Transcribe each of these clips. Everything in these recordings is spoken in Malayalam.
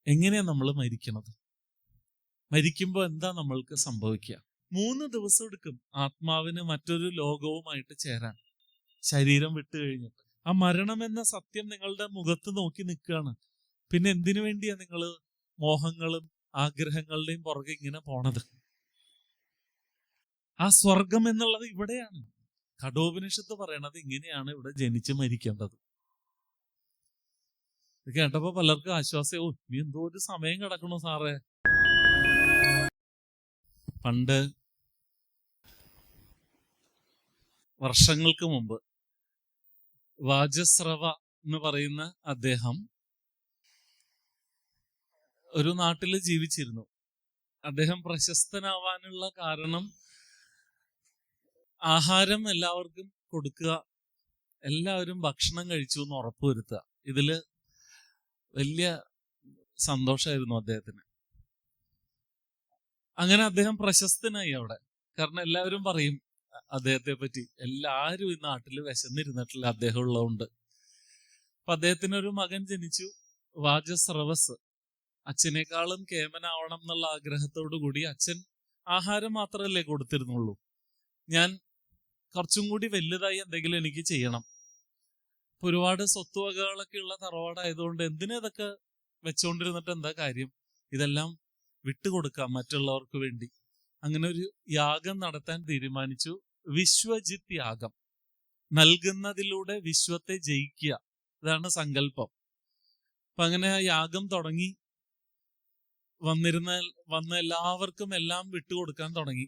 എങ്ങനെയാ നമ്മൾ മരിക്കണത്? മരിക്കുമ്പോൾ എന്താ നമ്മൾക്ക് സംഭവിക്കുക? 3 ദിവസം എടുക്കും ആത്മാവിന് മറ്റൊരു ലോകവുമായിട്ട് ചേരാൻ, ശരീരം വിട്ടു കഴിഞ്ഞിട്ട്. ആ മരണം എന്ന സത്യം നിങ്ങളുടെ മുഖത്ത് നോക്കി നിൽക്കുകയാണ്. പിന്നെ എന്തിനു വേണ്ടിയാ നിങ്ങൾ മോഹങ്ങളും ആഗ്രഹങ്ങളുടെയും പുറകെ ഇങ്ങനെ പോണത്? ആ സ്വർഗം എന്നുള്ളത് ഇവിടെയാണ്. കഠോപനിഷത്ത് പറയണത് ഇങ്ങനെയാണ് ഇവിടെ ജനിച്ച് മരിക്കേണ്ടത്. കേട്ടപ്പോ പലർക്കും ആശ്വാസം. ഇനി എന്തോ ഒരു സമയം കിടക്കണു സാറേ. പണ്ട് വർഷങ്ങൾക്ക് മുമ്പ് വാജസ്രവ എന്ന് പറയുന്ന അദ്ദേഹം ഒരു നാട്ടിൽ ജീവിച്ചിരുന്നു. അദ്ദേഹം പ്രശസ്തനാവാനുള്ള കാരണം ആഹാരം എല്ലാവർക്കും കൊടുക്കുക, എല്ലാവരും ഭക്ഷണം കഴിച്ചു എന്ന് ഉറപ്പുവരുത്തുക. ഇതില് വലിയ സന്തോഷമായിരുന്നു അദ്ദേഹത്തിന്. അങ്ങനെ അദ്ദേഹം പ്രശസ്തനായി അവിടെ. കാരണം എല്ലാവരും പറയും അദ്ദേഹത്തെ പറ്റി, എല്ലാവരും ഈ നാട്ടിൽ വിശന്നിരുന്നിട്ടില്ല അദ്ദേഹം ഉള്ളതുകൊണ്ട്. അപ്പൊ അദ്ദേഹത്തിനൊരു മകൻ ജനിച്ചു, വാജസ്രവസ്. അച്ഛനേക്കാളും കേമനാവണം എന്നുള്ള ആഗ്രഹത്തോടു കൂടി അച്ഛൻ ആഹാരം മാത്രമല്ലേ കൊടുത്തിരുന്നുള്ളൂ. ഞാൻ കുറച്ചും കൂടി വലുതായി എന്തെങ്കിലും എനിക്ക് ചെയ്യണം. ഒരുപാട് സ്വത്തുവകകളൊക്കെ ഉള്ള തറവാടായതുകൊണ്ട് എന്തിനാ ഇതൊക്കെ വെച്ചോണ്ടിരുന്നിട്ട് എന്താ കാര്യം, ഇതെല്ലാം വിട്ടുകൊടുക്കാം മറ്റുള്ളവർക്ക് വേണ്ടി. അങ്ങനെ ഒരു യാഗം നടത്താൻ തീരുമാനിച്ചു. വിശ്വജിത് യാഗം, നൽകുന്നതിലൂടെ വിശ്വത്തെ ജയിക്കുക, ഇതാണ് സങ്കല്പം. അപ്പൊ അങ്ങനെ ആ യാഗം തുടങ്ങി. വന്ന എല്ലാവർക്കും എല്ലാം വിട്ടുകൊടുക്കാൻ തുടങ്ങി.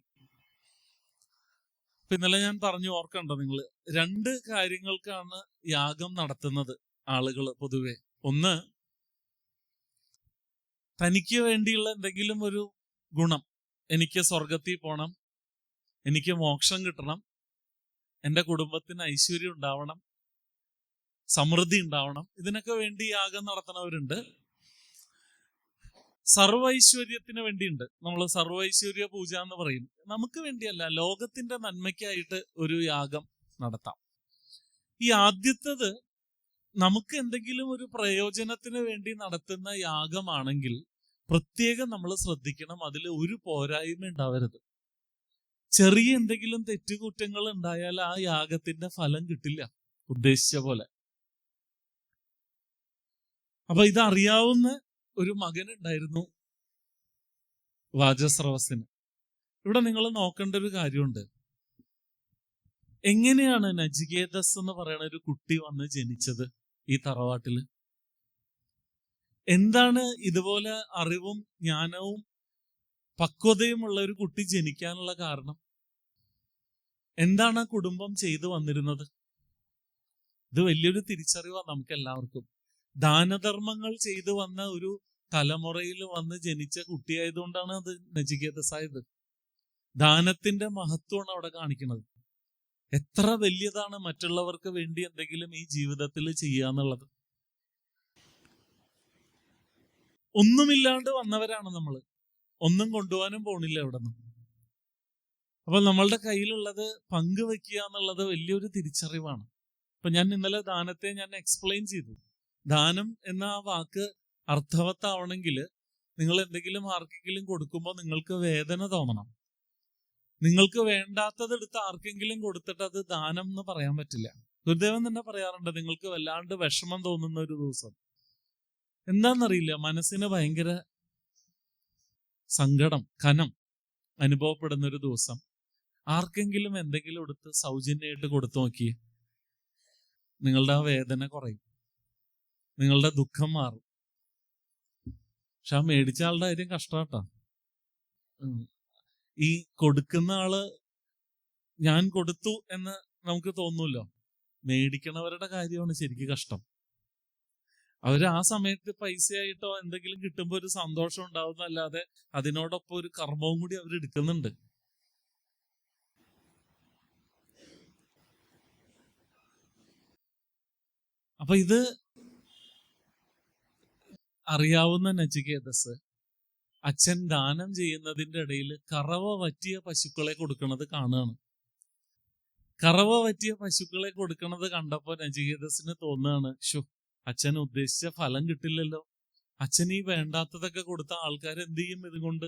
ഇന്നലെ ഞാൻ പറഞ്ഞു, ഓർക്കണ്ടോ നിങ്ങൾ? 2 കാര്യങ്ങൾക്കാണ് യാഗം നടത്തുന്നത് ആളുകൾ പൊതുവെ. ഒന്ന്, തനിക്ക് വേണ്ടിയുള്ള എന്തെങ്കിലും ഒരു ഗുണം, എനിക്ക് സ്വർഗത്തിൽ പോണം, എനിക്ക് മോക്ഷം കിട്ടണം, എൻ്റെ കുടുംബത്തിന് ഐശ്വര്യം ഉണ്ടാവണം, സമൃദ്ധി ഉണ്ടാവണം, ഇതിനൊക്കെ വേണ്ടി യാഗം നടത്തുന്നവരുണ്ട്. സർവൈശ്വര്യത്തിന് വേണ്ടിയുണ്ട്. നമ്മൾ സർവൈശ്വര്യ പൂജ എന്ന് പറയും. നമുക്ക് വേണ്ടിയല്ല, ലോകത്തിന്റെ നന്മയ്ക്കായിട്ട് ഒരു യാഗം നടത്താം. ഈ ആദ്യത്തേത് നമുക്ക് എന്തെങ്കിലും ഒരു പ്രയോജനത്തിന് വേണ്ടി നടത്തുന്ന യാഗമാണെങ്കിൽ പ്രത്യേകം നമ്മൾ ശ്രദ്ധിക്കണം, അതിൽ ഒരു പോരായ്മ ഉണ്ടാവരുത്. ചെറിയ എന്തെങ്കിലും തെറ്റുകുറ്റങ്ങൾ ഉണ്ടായാൽ ആ യാഗത്തിന്റെ ഫലം കിട്ടില്ല ഉദ്ദേശിച്ച പോലെ. അപ്പൊ ഇതറിയാവുന്ന ഒരു മകനുണ്ടായിരുന്നു വാജസ്രവസിന്. ഇവിടെ നിങ്ങൾ നോക്കേണ്ട ഒരു കാര്യമുണ്ട്. എങ്ങനെയാണ് നചികേതസ് എന്ന് പറയുന്ന ഒരു കുട്ടി വന്ന് ജനിച്ചത് ഈ തറവാട്ടില്? എന്താണ് ഇതുപോലെ അറിവും ജ്ഞാനവും പക്വതയുമുള്ള ഒരു കുട്ടി ജനിക്കാനുള്ള കാരണം? എന്താണ് ആ കുടുംബം ചെയ്തു വന്നിരുന്നത്? ഇത് വലിയൊരു തിരിച്ചറിവാണ് നമുക്ക് എല്ലാവർക്കും. ദാനധർമ്മങ്ങൾ ചെയ്തു വന്ന ഒരു തലമുറയിൽ വന്ന് ജനിച്ച കുട്ടിയായതുകൊണ്ടാണ് അത് നചികേതസായത്. ദാനത്തിന്റെ മഹത്വമാണ് അവിടെ കാണിക്കുന്നത്. എത്ര വലിയതാണ് മറ്റുള്ളവർക്ക് വേണ്ടി എന്തെങ്കിലും ഈ ജീവിതത്തിൽ ചെയ്യാന്നുള്ളത്. ഒന്നുമില്ലാണ്ട് വന്നവരാണ് നമ്മൾ, ഒന്നും കൊണ്ടുപോകാനും പോണില്ല ഇവിടെ നിന്ന്. അപ്പൊ നമ്മളുടെ കയ്യിലുള്ളത് പങ്കുവെക്കുക എന്നുള്ളത് വലിയൊരു തിരിച്ചറിവാണ്. അപ്പൊ ഞാൻ ഇന്നലെ ദാനത്തെ ഞാൻ എക്സ്പ്ലെയിൻ ചെയ്തു. ദാനം എന്ന ആ വാക്ക് അർത്ഥവത്താവണമെങ്കിൽ നിങ്ങൾ എന്തെങ്കിലും ആർക്കെങ്കിലും കൊടുക്കുമ്പോൾ നിങ്ങൾക്ക് വേദന തോന്നണം. നിങ്ങൾക്ക് വേണ്ടാത്തത് എടുത്ത് ആർക്കെങ്കിലും കൊടുത്തിട്ട് അത് ദാനം എന്ന് പറയാൻ പറ്റില്ല. ഗുരുദേവൻ തന്നെ പറയാറുണ്ട്, നിങ്ങൾക്ക് വല്ലാണ്ട് വിഷമം തോന്നുന്ന ഒരു ദിവസം, എന്താണെന്നറിയില്ല, മനസ്സിന് ഭയങ്കര സങ്കടം, കനം അനുഭവപ്പെടുന്ന ഒരു ദിവസം, ആർക്കെങ്കിലും എന്തെങ്കിലും എടുത്ത് സൗജന്യമായിട്ട് കൊടുത്തു നോക്കിയേ, നിങ്ങളുടെ ആ വേദന കുറയും, നിങ്ങളുടെ ദുഃഖം മാറും. പക്ഷെ ആ മേടിച്ച ആളുടെ കാര്യം കഷ്ടാട്ടോ. ഈ കൊടുക്കുന്ന ആള് ഞാൻ കൊടുത്തു എന്ന് നമുക്ക് തോന്നൂല്ലോ. മേടിക്കണവരുടെ കാര്യമാണ് ശരിക്കും കഷ്ടം. അവര് ആ സമയത്ത് പൈസയായിട്ടോ എന്തെങ്കിലും കിട്ടുമ്പോൾ ഒരു സന്തോഷം ഉണ്ടാവുന്നല്ലാതെ അതിനോടൊപ്പം ഒരു കർമ്മവും കൂടി അവർ എടുക്കുന്നുണ്ട്. അപ്പൊ ഇത് അറിയാവുന്ന നചികേതസ് അച്ഛൻ ദാനം ചെയ്യുന്നതിന്റെ ഇടയിൽ കറവ പറ്റിയ പശുക്കളെ കൊടുക്കുന്നത് കാണുകയാണ്. കറവ പറ്റിയ പശുക്കളെ കൊടുക്കുന്നത് കണ്ടപ്പോ നചികേതസിന് തോന്നുകയാണ്, അച്ഛൻ ഉദ്ദേശിച്ച ഫലം കിട്ടില്ലല്ലോ, അച്ഛൻ ഈ വേണ്ടാത്തതൊക്കെ കൊടുത്ത ആൾക്കാർ എന്ത് ചെയ്യും? ഇതുകൊണ്ട്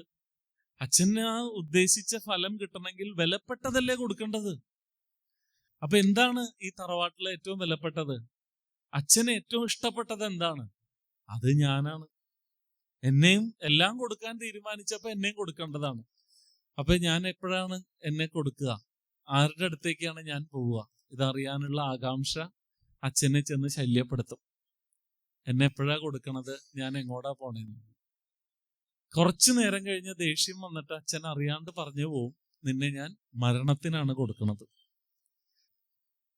അച്ഛന് ആ ഉദ്ദേശിച്ച ഫലം കിട്ടണമെങ്കിൽ വിലപ്പെട്ടതല്ലേ കൊടുക്കേണ്ടത്. അപ്പൊ എന്താണ് ഈ തറവാട്ടിലെ ഏറ്റവും വിലപ്പെട്ടത്? അച്ഛന് ഏറ്റവും ഇഷ്ടപ്പെട്ടത് എന്താണ്? അത് ഞാനാണ്. എന്നെയും എല്ലാം കൊടുക്കാൻ തീരുമാനിച്ചപ്പോ എന്നെയും കൊടുക്കേണ്ടതാണ്. അപ്പൊ ഞാൻ എപ്പോഴാണ് എന്നെ കൊടുക്കുക? ആരുടെ അടുത്തേക്കാണ് ഞാൻ പോവുക? ഇതറിയാനുള്ള ആകാംക്ഷ അച്ഛനെ ചെന്ന് ശല്യപ്പെടുത്തും. എന്നെ എപ്പോഴാ കൊടുക്കണത്? ഞാൻ എങ്ങോട്ടാ പോണേന്ന്. കുറച്ചു നേരം കഴിഞ്ഞ് ദേഷ്യം വന്നിട്ട് അച്ഛൻ അറിയാണ്ട് പറഞ്ഞു പോവും, നിന്നെ ഞാൻ മരണത്തിനാണ് കൊടുക്കണത്.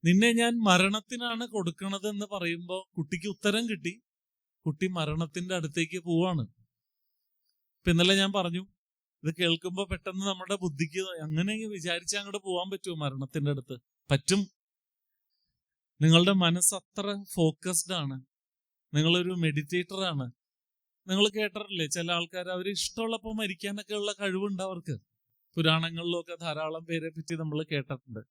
നിന്നെ ഞാൻ മരണത്തിനാണ് കൊടുക്കണത് എന്ന് പറയുമ്പോൾ കുട്ടിക്ക് ഉത്തരം കിട്ടി. കുട്ടി മരണത്തിന്റെ അടുത്തേക്ക് പോവാണ്. ഇപ്പൊ ഇന്നലെ ഞാൻ പറഞ്ഞു, ഇത് കേൾക്കുമ്പോൾ പെട്ടെന്ന് നമ്മുടെ ബുദ്ധിക്ക് അങ്ങനെ വിചാരിച്ചാൽ അങ്ങോട്ട് പോകാൻ പറ്റുമോ? മരണത്തിന്റെ അടുത്ത് പറ്റും. നിങ്ങളുടെ മനസ്സ് അത്ര ഫോക്കസ്ഡ് ആണ്. നിങ്ങളൊരു മെഡിറ്റേറ്റർ ആണ്. നിങ്ങൾ കേട്ടിട്ടില്ലേ, ചില ആൾക്കാർ അവർ ഇഷ്ടമുള്ളപ്പോൾ മരിക്കാനൊക്കെ ഉള്ള കഴിവുണ്ട് അവർക്ക്. പുരാണങ്ങളിലൊക്കെ ധാരാളം പേരെ പറ്റി നമ്മൾ കേട്ടിട്ടുണ്ട്.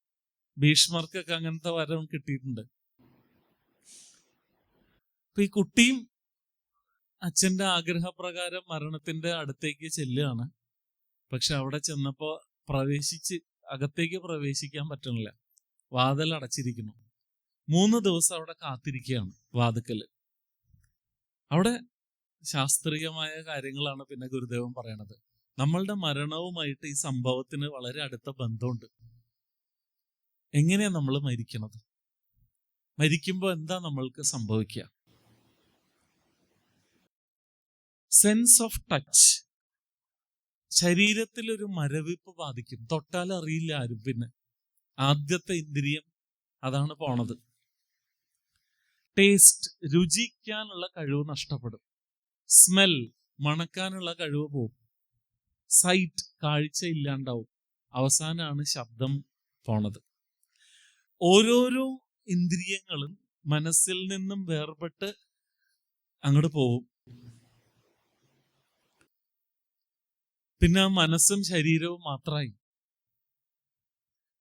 ഭീഷ്മർക്കൊക്കെ അങ്ങനത്തെ വരം കിട്ടിയിട്ടുണ്ട്. അപ്പൊ ഈ കുട്ടിയും അച്ഛന്റെ ആഗ്രഹപ്രകാരം മരണത്തിന്റെ അടുത്തേക്ക് ചെല്ലുകയാണ്. പക്ഷെ അവിടെ ചെന്നപ്പോ അകത്തേക്ക് പ്രവേശിക്കാൻ പറ്റണില്ല. വാതിൽ അടച്ചിരിക്കുന്നു. 3 ദിവസം അവിടെ കാത്തിരിക്കുകയാണ് വാതിക്കല്. അവിടെ ശാസ്ത്രീയമായ കാര്യങ്ങളാണ് പിന്നെ ഗുരുദേവൻ പറയണത്. നമ്മളുടെ മരണവുമായിട്ട് ഈ സംഭവത്തിന് വളരെ അടുത്ത ബന്ധമുണ്ട്. എങ്ങനെയാ നമ്മൾ മരിക്കണത്? മരിക്കുമ്പോൾ എന്താ നമ്മൾക്ക് സംഭവിക്കുക? സെൻസ് ഓഫ് ടച്ച്, ശരീരത്തിൽ ഒരു മരവിപ്പ് ബാധിക്കും. തൊട്ടാൽ അറിയില്ല ആരും. പിന്നെ ആദ്യത്തെ ഇന്ദ്രിയം അതാണ് പോണത്. ടേസ്റ്റ്, രുചിക്കാനുള്ള കഴിവ് നഷ്ടപ്പെടും. സ്മെൽ, മണക്കാനുള്ള കഴിവ് പോകും. സൈറ്റ്, കാഴ്ച ഇല്ലാണ്ടാവും. അവസാനമാണ് ശബ്ദം പോണത്. ഓരോരോ ഇന്ദ്രിയങ്ങളും മനസ്സിൽ നിന്നും വേർപെട്ട് അങ്ങോട്ട് പോകും. പിന്നെ ആ മനസ്സും ശരീരവും മാത്രമായി.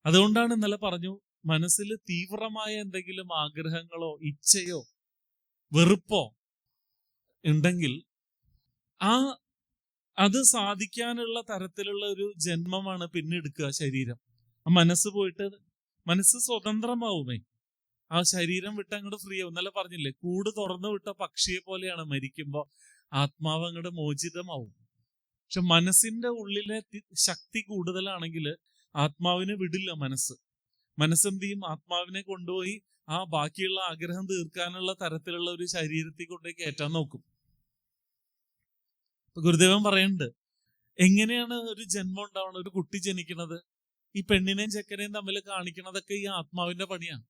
അതുകൊണ്ടാണ് ഇന്നലെ പറഞ്ഞു, മനസ്സിൽ തീവ്രമായ എന്തെങ്കിലും ആഗ്രഹങ്ങളോ ഇച്ഛയോ വെറുപ്പോ ഉണ്ടെങ്കിൽ അത് സാധിക്കാനുള്ള തരത്തിലുള്ള ഒരു ജന്മമാണ് പിന്നെ എടുക്കുക ശരീരം. ആ മനസ്സ് പോയിട്ട് മനസ്സ് സ്വതന്ത്രമാവുമേ. ആ ശരീരം വിട്ട് അങ്ങോട്ട് ഫ്രീ ആവും. ഇന്നലെ പറഞ്ഞില്ലേ, കൂട് തുറന്നു വിട്ട പക്ഷിയെ പോലെയാണ് മരിക്കുമ്പോൾ ആത്മാവ് അങ്ങോട്ട് മോചിതമാവും. പക്ഷെ മനസ്സിന്റെ ഉള്ളിലെ ശക്തി കൂടുതലാണെങ്കിൽ ആത്മാവിനെ വിടില്ല മനസ്സ്. മനസ്സെന്ത് ചെയ്യും? ആത്മാവിനെ കൊണ്ടുപോയി ആ ബാക്കിയുള്ള ആഗ്രഹം തീർക്കാനുള്ള തരത്തിലുള്ള ഒരു ശരീരത്തിൽ കൊണ്ടുപോയി കയറ്റാൻ നോക്കും. ഗുരുദേവൻ പറയുന്നുണ്ട്, എങ്ങനെയാണ് ഒരു ജന്മം ഉണ്ടാവണം? ഒരു കുട്ടി ജനിക്കണത് ഈ പെണ്ണിനെയും ചെക്കനെയും തമ്മിൽ കാണിക്കണതൊക്കെ ഈ ആത്മാവിന്റെ പണിയാണ്.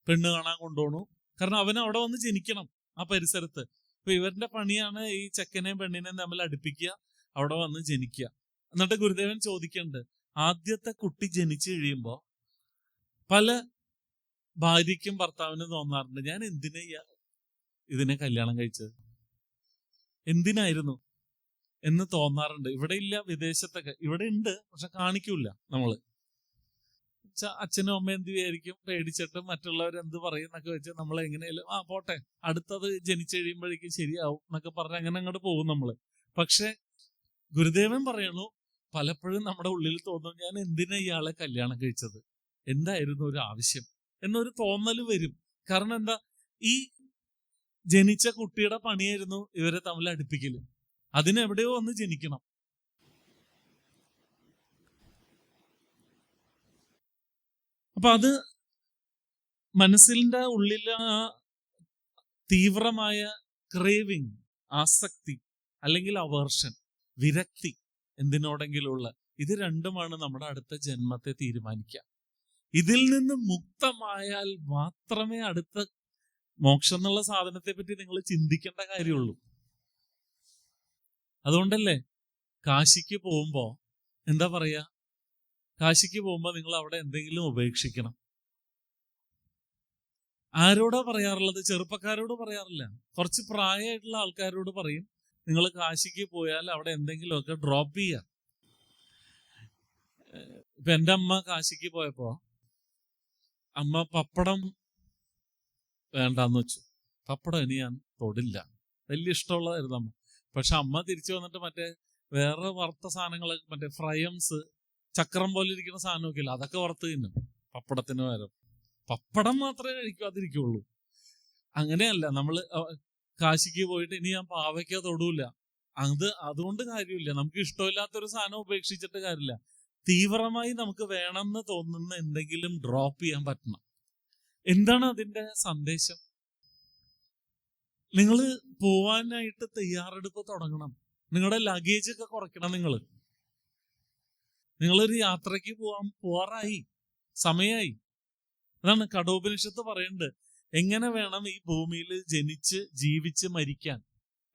പെണ്ണ് കാണാൻ കൊണ്ടുപോകണു, കാരണം അവൻ അവിടെ വന്ന് ജനിക്കണം ആ പരിസരത്ത്. അപ്പൊ ഇവരുടെ പണിയാണ് ഈ ചെക്കനെയും പെണ്ണിനെയും തമ്മിൽ അടുപ്പിക്കുക, അവിടെ വന്ന് ജനിക്കുക. എന്നിട്ട് ഗുരുദേവൻ ചോദിക്കുന്നുണ്ട്, ആദ്യത്തെ കുട്ടി ജനിച്ചു കഴിയുമ്പോ പല ഭാര്യയ്ക്കും ഭർത്താവിനും തോന്നാറുണ്ട്, ഞാൻ എന്തിനാ ഇതിനെ കല്യാണം കഴിച്ചത്, എന്തിനായിരുന്നു എന്ന് തോന്നാറുണ്ട്. ഇവിടെ ഇല്ല, വിദേശത്തൊക്കെ. ഇവിടെ ഉണ്ട്, പക്ഷെ കാണിക്കൂല നമ്മള്. അച്ഛനും അമ്മ എന്ത് വിചാരിക്കും, പേടിച്ചിട്ട് മറ്റുള്ളവരെന്ത് പറയും എന്നൊക്കെ വെച്ച് നമ്മൾ എങ്ങനെയാലും പോട്ടെ, അടുത്തത് ജനിച്ചു കഴിയുമ്പോഴേക്കും ശരിയാവും എന്നൊക്കെ പറഞ്ഞ് അങ്ങനെ അങ്ങോട്ട് പോകും നമ്മള്. പക്ഷെ ഗുരുദേവൻ പറയണു, പലപ്പോഴും നമ്മുടെ ഉള്ളിൽ തോന്നും, ഞാൻ എന്തിനാ ഇയാളെ കല്യാണം കഴിച്ചത്, എന്തായിരുന്നു ഒരു ആവശ്യം എന്നൊരു തോന്നല് വരും. കാരണം എന്താ, ഈ ജനിച്ച കുട്ടിയുടെ പണിയായിരുന്നു ഇവരെ തമ്മിൽ അടുപ്പിക്കല്. അതിനെവിടെയോ ഒന്ന് ജനിക്കണം. അപ്പൊ അത് മനസ്സിന്റെ ഉള്ളിലെ ആ തീവ്രമായ ക്രേവിങ്, ആസക്തി അല്ലെങ്കിൽ അവേർഷൻ, വിരക്തി എന്തിനോടെങ്കിലുള്ള, ഇത് രണ്ടുമാണ് നമ്മുടെ അടുത്ത ജന്മത്തെ തീരുമാനിക്കുക. ഇതിൽ നിന്ന് മുക്തമായാൽ മാത്രമേ അടുത്ത മോക്ഷം എന്നുള്ള സാധനത്തെ പറ്റി നിങ്ങൾ ചിന്തിക്കേണ്ട കാര്യമുള്ളൂ. അതുകൊണ്ടല്ലേ കാശിക്ക് പോകുമ്പോ എന്താ പറയാ, കാശിക്ക് പോകുമ്പോ നിങ്ങൾ അവിടെ എന്തെങ്കിലും ഉപേക്ഷിക്കണം. ആരോടാ പറയാറുള്ളത്? ചെറുപ്പക്കാരോട് പറയാറില്ല, കുറച്ച് പ്രായമായിട്ടുള്ള ആൾക്കാരോട് പറയും, നിങ്ങൾ കാശിക്ക് പോയാൽ അവിടെ എന്തെങ്കിലുമൊക്കെ ഡ്രോപ്പ് ചെയ്യാം. ഇപ്പൊ എൻ്റെ അമ്മ കാശിക്ക് പോയപ്പോ അമ്മ പപ്പടം വേണ്ടാന്ന് വെച്ചു. പപ്പടം ഇനി ഞാൻ തൊടില്ല, വലിയ ഇഷ്ടമുള്ളതായിരുന്നു അമ്മ. പക്ഷെ അമ്മ തിരിച്ചു വന്നിട്ട് മറ്റേ വേറെ വറുത്ത സാധനങ്ങൾ, മറ്റേ ഫ്രയംസ്, ചക്രം പോലെ ഇരിക്കുന്ന സാധനമൊക്കെ ഇല്ല, അതൊക്കെ വറുത്ത് തിന്നും പപ്പടത്തിന് പകരം. പപ്പടം മാത്രമേ കഴിക്കാതിരിക്കുള്ളൂ. അങ്ങനെയല്ല, നമ്മള് കാശിക്ക് പോയിട്ട് ഇനി ഞാൻ പാവയ്ക്ക തൊടൂല, അതുകൊണ്ട് കാര്യമില്ല. നമുക്ക് ഇഷ്ടമില്ലാത്തൊരു സാധനം ഉപേക്ഷിച്ചിട്ട് കാര്യമില്ല. തീവ്രമായി നമുക്ക് വേണമെന്ന് തോന്നുന്ന എന്തെങ്കിലും ഡ്രോപ്പ് ചെയ്യാൻ പറ്റണം. എന്താണ് അതിന്റെ സന്ദേശം? നിങ്ങൾ പോവാനായിട്ട് തയ്യാറെടുപ്പ് തുടങ്ങണം. നിങ്ങളുടെ ലഗേജ് ഒക്കെ കുറയ്ക്കണം. നിങ്ങളൊരു യാത്രയ്ക്ക് പോവാറായി, സമയമായി. അതാണ് കഠോപനിഷത്ത് പറയുന്നുണ്ട്, എങ്ങനെ വേണം ഈ ഭൂമിയിൽ ജനിച്ച് ജീവിച്ച് മരിക്കാൻ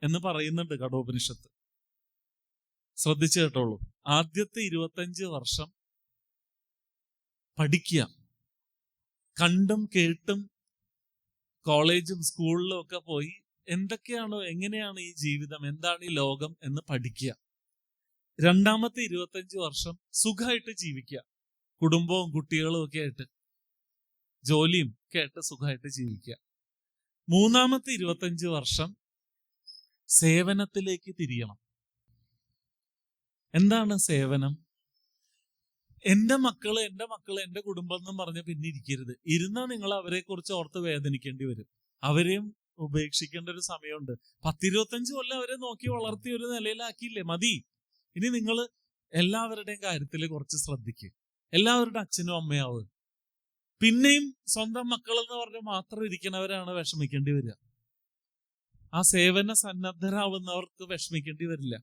എന്ന് പറയുന്നുണ്ട് കഠോപനിഷത്ത്. ശ്രദ്ധിച്ചു കേട്ടോളൂ. ആദ്യത്തെ 25 വർഷം പഠിക്കുക, കണ്ടും കേട്ടും കോളേജും സ്കൂളിലും ഒക്കെ പോയി എന്തൊക്കെയാണോ, എങ്ങനെയാണ് ഈ ജീവിതം, എന്താണ് ഈ ലോകം എന്ന് പഠിക്കുക. രണ്ടാമത്തെ 25 വർഷം സുഖമായിട്ട് ജീവിക്കുക, കുടുംബവും കുട്ടികളും ഒക്കെ ആയിട്ട്, ജോലിയും ഒക്കെ ആയിട്ട് സുഖമായിട്ട് ജീവിക്കുക. മൂന്നാമത്തെ 25 വർഷം സേവനത്തിലേക്ക് തിരിയണം. എന്താണ് സേവനം? എന്റെ മക്കള് എന്റെ കുടുംബം എന്നും പറഞ്ഞ് പിന്നെ ഇരിക്കരുത്. ഇരുന്നാൽ നിങ്ങൾ അവരെ കുറിച്ച് ഓർത്ത് വേദനിക്കേണ്ടി വരും. അവരെയും ഉപേക്ഷിക്കേണ്ട ഒരു സമയമുണ്ട്. 10-25 കൊല്ലം അവരെ നോക്കി വളർത്തി ഒരു നിലയിലാക്കിയില്ലേ, മതി. ഇനി നിങ്ങൾ എല്ലാവരുടെയും കാര്യത്തിൽ കുറച്ച് ശ്രദ്ധിക്കുക. എല്ലാവരുടെ അച്ഛനും അമ്മയാവും. പിന്നെയും സ്വന്തം മക്കളെന്ന് പറഞ്ഞ് മാത്രം ഇരിക്കുന്നവരാണ് വിഷമിക്കേണ്ടി വരിക. ആ സേവന സന്നദ്ധരാവുന്നവർക്ക് വിഷമിക്കേണ്ടി വരില്ല.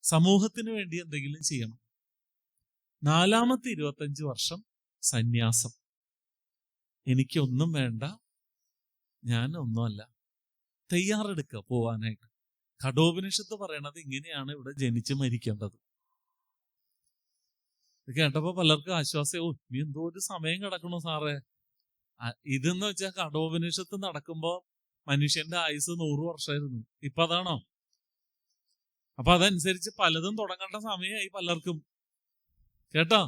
സമൂഹത്തിന് വേണ്ടി എന്തെങ്കിലും ചെയ്യണം. നാലാമത്തെ 25 വർഷം സന്യാസം. എനിക്കൊന്നും വേണ്ട, ഞാൻ ഒന്നുമല്ല. തയ്യാറെടുക്കുക പോവാനായിട്ട്. കഠോപനിഷത്ത് പറയണത് ഇങ്ങനെയാണ് ഇവിടെ ജനിച്ച് മരിക്കേണ്ടത്. ഇത് കേട്ടപ്പോ പലർക്കും ആശ്വാസവും, നീ എന്തോ ഒരു സമയം കിടക്കണു സാറേ. ഇതെന്ന് വെച്ചാൽ കഠോപനിഷത്ത് നടക്കുമ്പോ മനുഷ്യന്റെ ആയുസ് 100 വർഷമായിരുന്നു. ഇപ്പൊ അതാണോ? അപ്പൊ അതനുസരിച്ച് പലതും തുടങ്ങേണ്ട സമയമായി പലർക്കും. കേട്ടോ,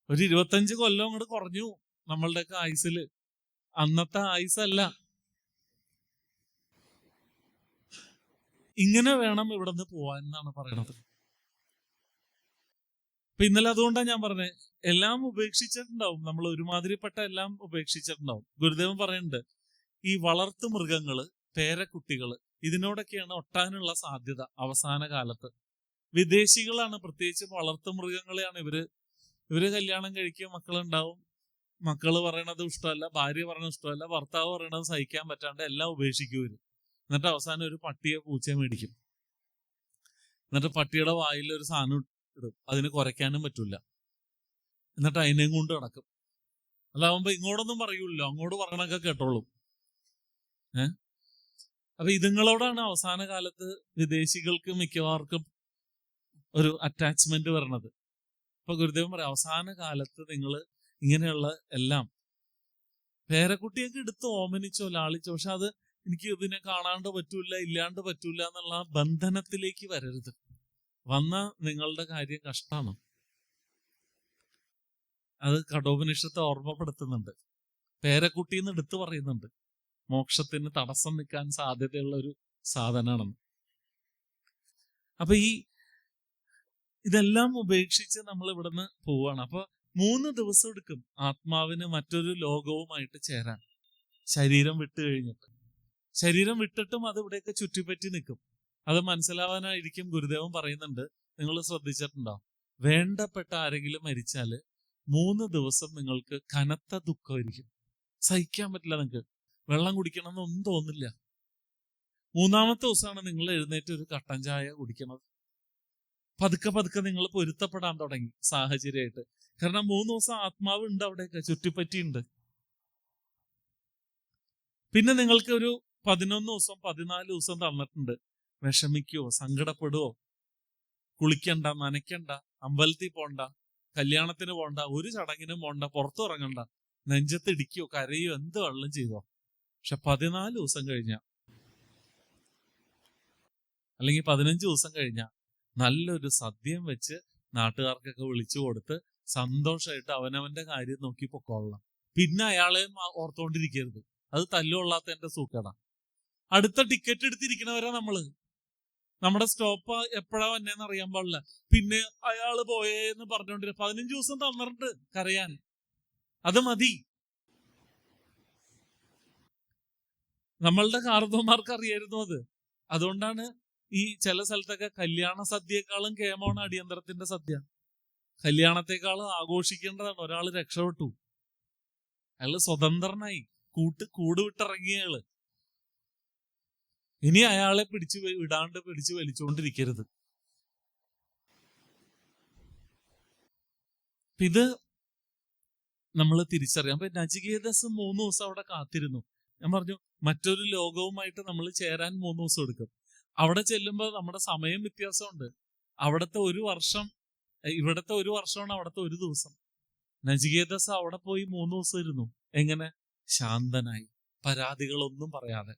ഒരു 25 കൊല്ലം അങ്ങോട്ട് കുറഞ്ഞു നമ്മളുടെയൊക്കെ ആയുസില്. അന്നത്തെ ആയുസല്ല. ഇങ്ങനെ വേണം ഇവിടുന്ന് പോവാൻ എന്നാണ് പറയണത്. അപ്പൊ ഇന്നലെ അതുകൊണ്ടാണ് ഞാൻ പറഞ്ഞത്, എല്ലാം ഉപേക്ഷിച്ചിട്ടുണ്ടാവും. നമ്മൾ ഒരുമാതിരിപ്പെട്ട എല്ലാം ഉപേക്ഷിച്ചിട്ടുണ്ടാവും. ഗുരുദേവൻ പറയുന്നുണ്ട്, ഈ വളർത്തു മൃഗങ്ങള്, പേരക്കുട്ടികള്, ഇതിനോടൊക്കെയാണ് ഒട്ടാനുള്ള സാധ്യത അവസാന കാലത്ത്. വിദേശികളാണ്, പ്രത്യേകിച്ച് വളർത്തു മൃഗങ്ങളെയാണ് ഇവര് കല്യാണം കഴിക്കുക, മക്കളുണ്ടാവും. മക്കള് പറയണത് ഇഷ്ടമല്ല, ഭാര്യ പറയണത് ഇഷ്ടമല്ല, ഭർത്താവ് പറയണത് സഹിക്കാൻ പറ്റാണ്ട് എല്ലാം ഉപേക്ഷിക്കും. എന്നിട്ട് അവസാനം ഒരു പട്ടിയെ പൂച്ചയെ മേടിക്കും. എന്നിട്ട് പട്ടിയുടെ വായിൽ ഒരു സാധനം ഇടും, അതിന് കുറയ്ക്കാനും പറ്റൂല. എന്നിട്ട് അതിനെയും കൊണ്ട് നടക്കും. അതാവുമ്പോ ഇങ്ങോട്ടൊന്നും പറയൂല്ലോ, അങ്ങോട്ട് പറയണൊക്കെ കേട്ടോളും. അപ്പൊ ഇതുങ്ങളോടാണ് അവസാന കാലത്ത് വിദേശികൾക്ക് മിക്കവാർക്കും ഒരു അറ്റാച്ച്മെന്റ് വരണത്. അപ്പൊ ഗുരുദേവൻ പറയാം, അവസാന കാലത്ത് നിങ്ങൾ ഇങ്ങനെയുള്ള എല്ലാം പേരക്കുട്ടിയൊക്കെ എടുത്ത് ഓമനിച്ചോ ലാളിച്ചോ, പക്ഷെ അത് എനിക്ക് ഇതിനെ കാണാണ്ട് പറ്റൂല, ഇല്ലാണ്ട് പറ്റൂല എന്നുള്ള ബന്ധനത്തിലേക്ക് വരരുത്. വന്ന നിങ്ങളുടെ കാര്യം കഷ്ടമാണ്. അത് കഠോപനിഷത്തെ ഓർമ്മപ്പെടുത്തുന്നുണ്ട്. പേരക്കുട്ടിന്ന് എടുത്തു പറയുന്നുണ്ട്, മോക്ഷത്തിന് തടസ്സം നിൽക്കാൻ സാധ്യതയുള്ള ഒരു സാധനമാണെന്ന്. അപ്പൊ ഇതെല്ലാം ഉപേക്ഷിച്ച് നമ്മൾ ഇവിടുന്ന് പോവാണ്. അപ്പൊ 3 ദിവസം എടുക്കും ആത്മാവിന് മറ്റൊരു ലോകവുമായിട്ട് ചേരാൻ, ശരീരം വിട്ടു കഴിഞ്ഞിട്ട്. ശരീരം വിട്ടിട്ടും അത് ഇവിടെയൊക്കെ ചുറ്റിപ്പറ്റി നിൽക്കും. അത് മനസ്സിലാവാനായിരിക്കും ഗുരുദേവൻ പറയുന്നുണ്ട്, നിങ്ങൾ ശ്രദ്ധിച്ചിട്ടുണ്ടോ, വേണ്ടപ്പെട്ട ആരെങ്കിലും മരിച്ചാല് 3 ദിവസം നിങ്ങൾക്ക് കനത്ത ദുഃഖമായിരിക്കും. സഹിക്കാൻ പറ്റില്ല, നിങ്ങൾക്ക് വെള്ളം കുടിക്കണം എന്നൊന്നും തോന്നില്ല. 3-ാമത്തെ ദിവസമാണ് നിങ്ങൾ എഴുന്നേറ്റ് ഒരു കട്ടൻ ചായ കുടിക്കുന്നത്. പതുക്കെ നിങ്ങൾ പൊരുത്തപ്പെടാൻ തുടങ്ങി സാഹചര്യമായിട്ട്. കാരണം 3 ദിവസം ആത്മാവ് ഉണ്ട്, അവിടെയൊക്കെ ചുറ്റിപ്പറ്റിയുണ്ട്. പിന്നെ നിങ്ങൾക്ക് ഒരു 11 ദിവസം 14 ദിവസം തന്നിട്ടുണ്ട്. വിഷമിക്കുവോ, സങ്കടപ്പെടുവോ, കുളിക്കണ്ട, നനയ്ക്കണ്ട, അമ്പലത്തിൽ പോണ്ട, കല്യാണത്തിന് പോണ്ട, ഒരു ചടങ്ങിനും പോണ്ട, പുറത്തിറങ്ങണ്ട, നെഞ്ചത്തിടിക്കോ കരയോ എന്ത് വെള്ളം ചെയ്തോ. പക്ഷെ 14 ദിവസം കഴിഞ്ഞ, അല്ലെങ്കിൽ 15 ദിവസം കഴിഞ്ഞ നല്ലൊരു സദ്യം വെച്ച് നാട്ടുകാർക്കൊക്കെ വിളിച്ചു കൊടുത്ത് സന്തോഷമായിട്ട് അവനവന്റെ കാര്യം നോക്കി പൊക്കോളണം. പിന്നെ അയാളെയും ഓർത്തോണ്ടിരിക്കരുത്, അത് തല്ലുകൊള്ളാത്തതിന്റെ സൂക്കേടാ. അടുത്ത ടിക്കറ്റ് എടുത്തിരിക്കണവരാ നമ്മള്. നമ്മുടെ സ്റ്റോപ്പ് എപ്പോഴാ വന്നേന്ന് അറിയാൻ പാടില്ല. പിന്നെ അയാള് പോയേന്ന് പറഞ്ഞോണ്ടിരിക്കും. 15 ദിവസം തന്നിട്ടുണ്ട് കരയാൻ, അത് മതി. നമ്മളുടെ കാർന്നോന്മാർക്ക് അറിയായിരുന്നു അത്. അതുകൊണ്ടാണ് ഈ ചില സ്ഥലത്തൊക്കെ കല്യാണ സദ്യയെക്കാളും കേമമാണ് അടിയന്തരത്തിന്റെ സദ്യ. കല്യാണത്തെക്കാളും ആഘോഷിക്കേണ്ടതാണ്. ഒരാൾ രക്ഷപ്പെട്ടു, അയാള് സ്വതന്ത്രനായി, കൂട് വിട്ടിറങ്ങിയ ആള്. ഇനി അയാളെ പിടിച്ചു വിടാണ്ട് പിടിച്ചു വലിച്ചുകൊണ്ടിരിക്കരുത്. ഇത് നമ്മൾ തിരിച്ചറിയാം. അപ്പൊ നചികേതസ് 3 ദിവസം അവിടെ കാത്തിരുന്നു. ഞാൻ പറഞ്ഞു, മറ്റൊരു ലോകവുമായിട്ട് നമ്മൾ ചേരാൻ 3 ദിവസം എടുക്കും. അവിടെ ചെല്ലുമ്പോൾ നമ്മുടെ സമയം വ്യത്യാസമുണ്ട്. അവിടുത്തെ 1 വർഷം, ഇവിടത്തെ 1 വർഷമാണ് അവിടുത്തെ 1 ദിവസം. നചികേതസ് അവിടെ പോയി 3 ദിവസം ഇരുന്നു. എങ്ങനെ? ശാന്തനായി, പരാതികളൊന്നും പറയാതെ.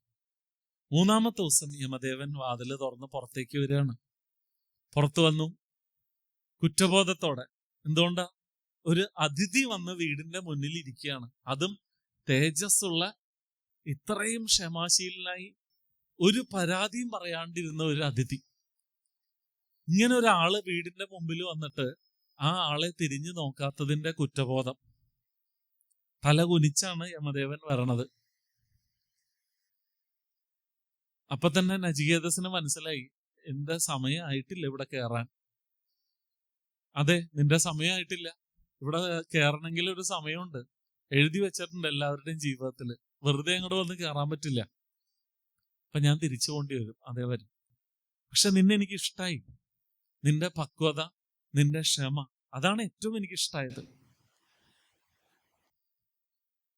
3-ാമത്തെ ദിവസം യമദേവൻ വാതില് തുറന്ന് പുറത്തേക്ക് വരികയാണ്. പുറത്തു വന്നു കുറ്റബോധത്തോടെ. എന്തുകൊണ്ടാ? ഒരു അതിഥി വന്ന് വീടിന്റെ മുന്നിൽ ഇരിക്കുകയാണ്. അതും തേജസ്സുള്ള, ഇത്രയും ക്ഷമാശീലനായി, ഒരു പരാതിയും പറയാണ്ടിരുന്ന ഒരു അതിഥി. ഇങ്ങനെ ഒരാള് വീടിന്റെ മുമ്പിൽ വന്നിട്ട് ആ ആളെ തിരിഞ്ഞു നോക്കാത്തതിന്റെ കുറ്റബോധം. തല കുനിച്ചാണ് യമദേവൻ വരണത്. അപ്പൊ തന്നെ നചികേതസിന് മനസ്സിലായി, എന്റെ സമയമായിട്ടില്ല ഇവിടെ കയറാൻ. അതെ, നിന്റെ സമയമായിട്ടില്ല. ഇവിടെ കയറണമെങ്കിൽ ഒരു സമയമുണ്ട്, എഴുതി വെച്ചിട്ടുണ്ട് എല്ലാവരുടെയും ജീവിതത്തിൽ. വെറുതെ അങ്ങോട്ട് വന്ന് കയറാൻ പറ്റില്ല. അപ്പൊ ഞാൻ തിരിച്ചു പോണ്ടി വരും. അതേ വരും. പക്ഷെ നിന്നെ എനിക്ക് ഇഷ്ടായി. നിന്റെ പക്വത, നിന്റെ ക്ഷമ, അതാണ് ഏറ്റവും എനിക്ക് ഇഷ്ടായത്.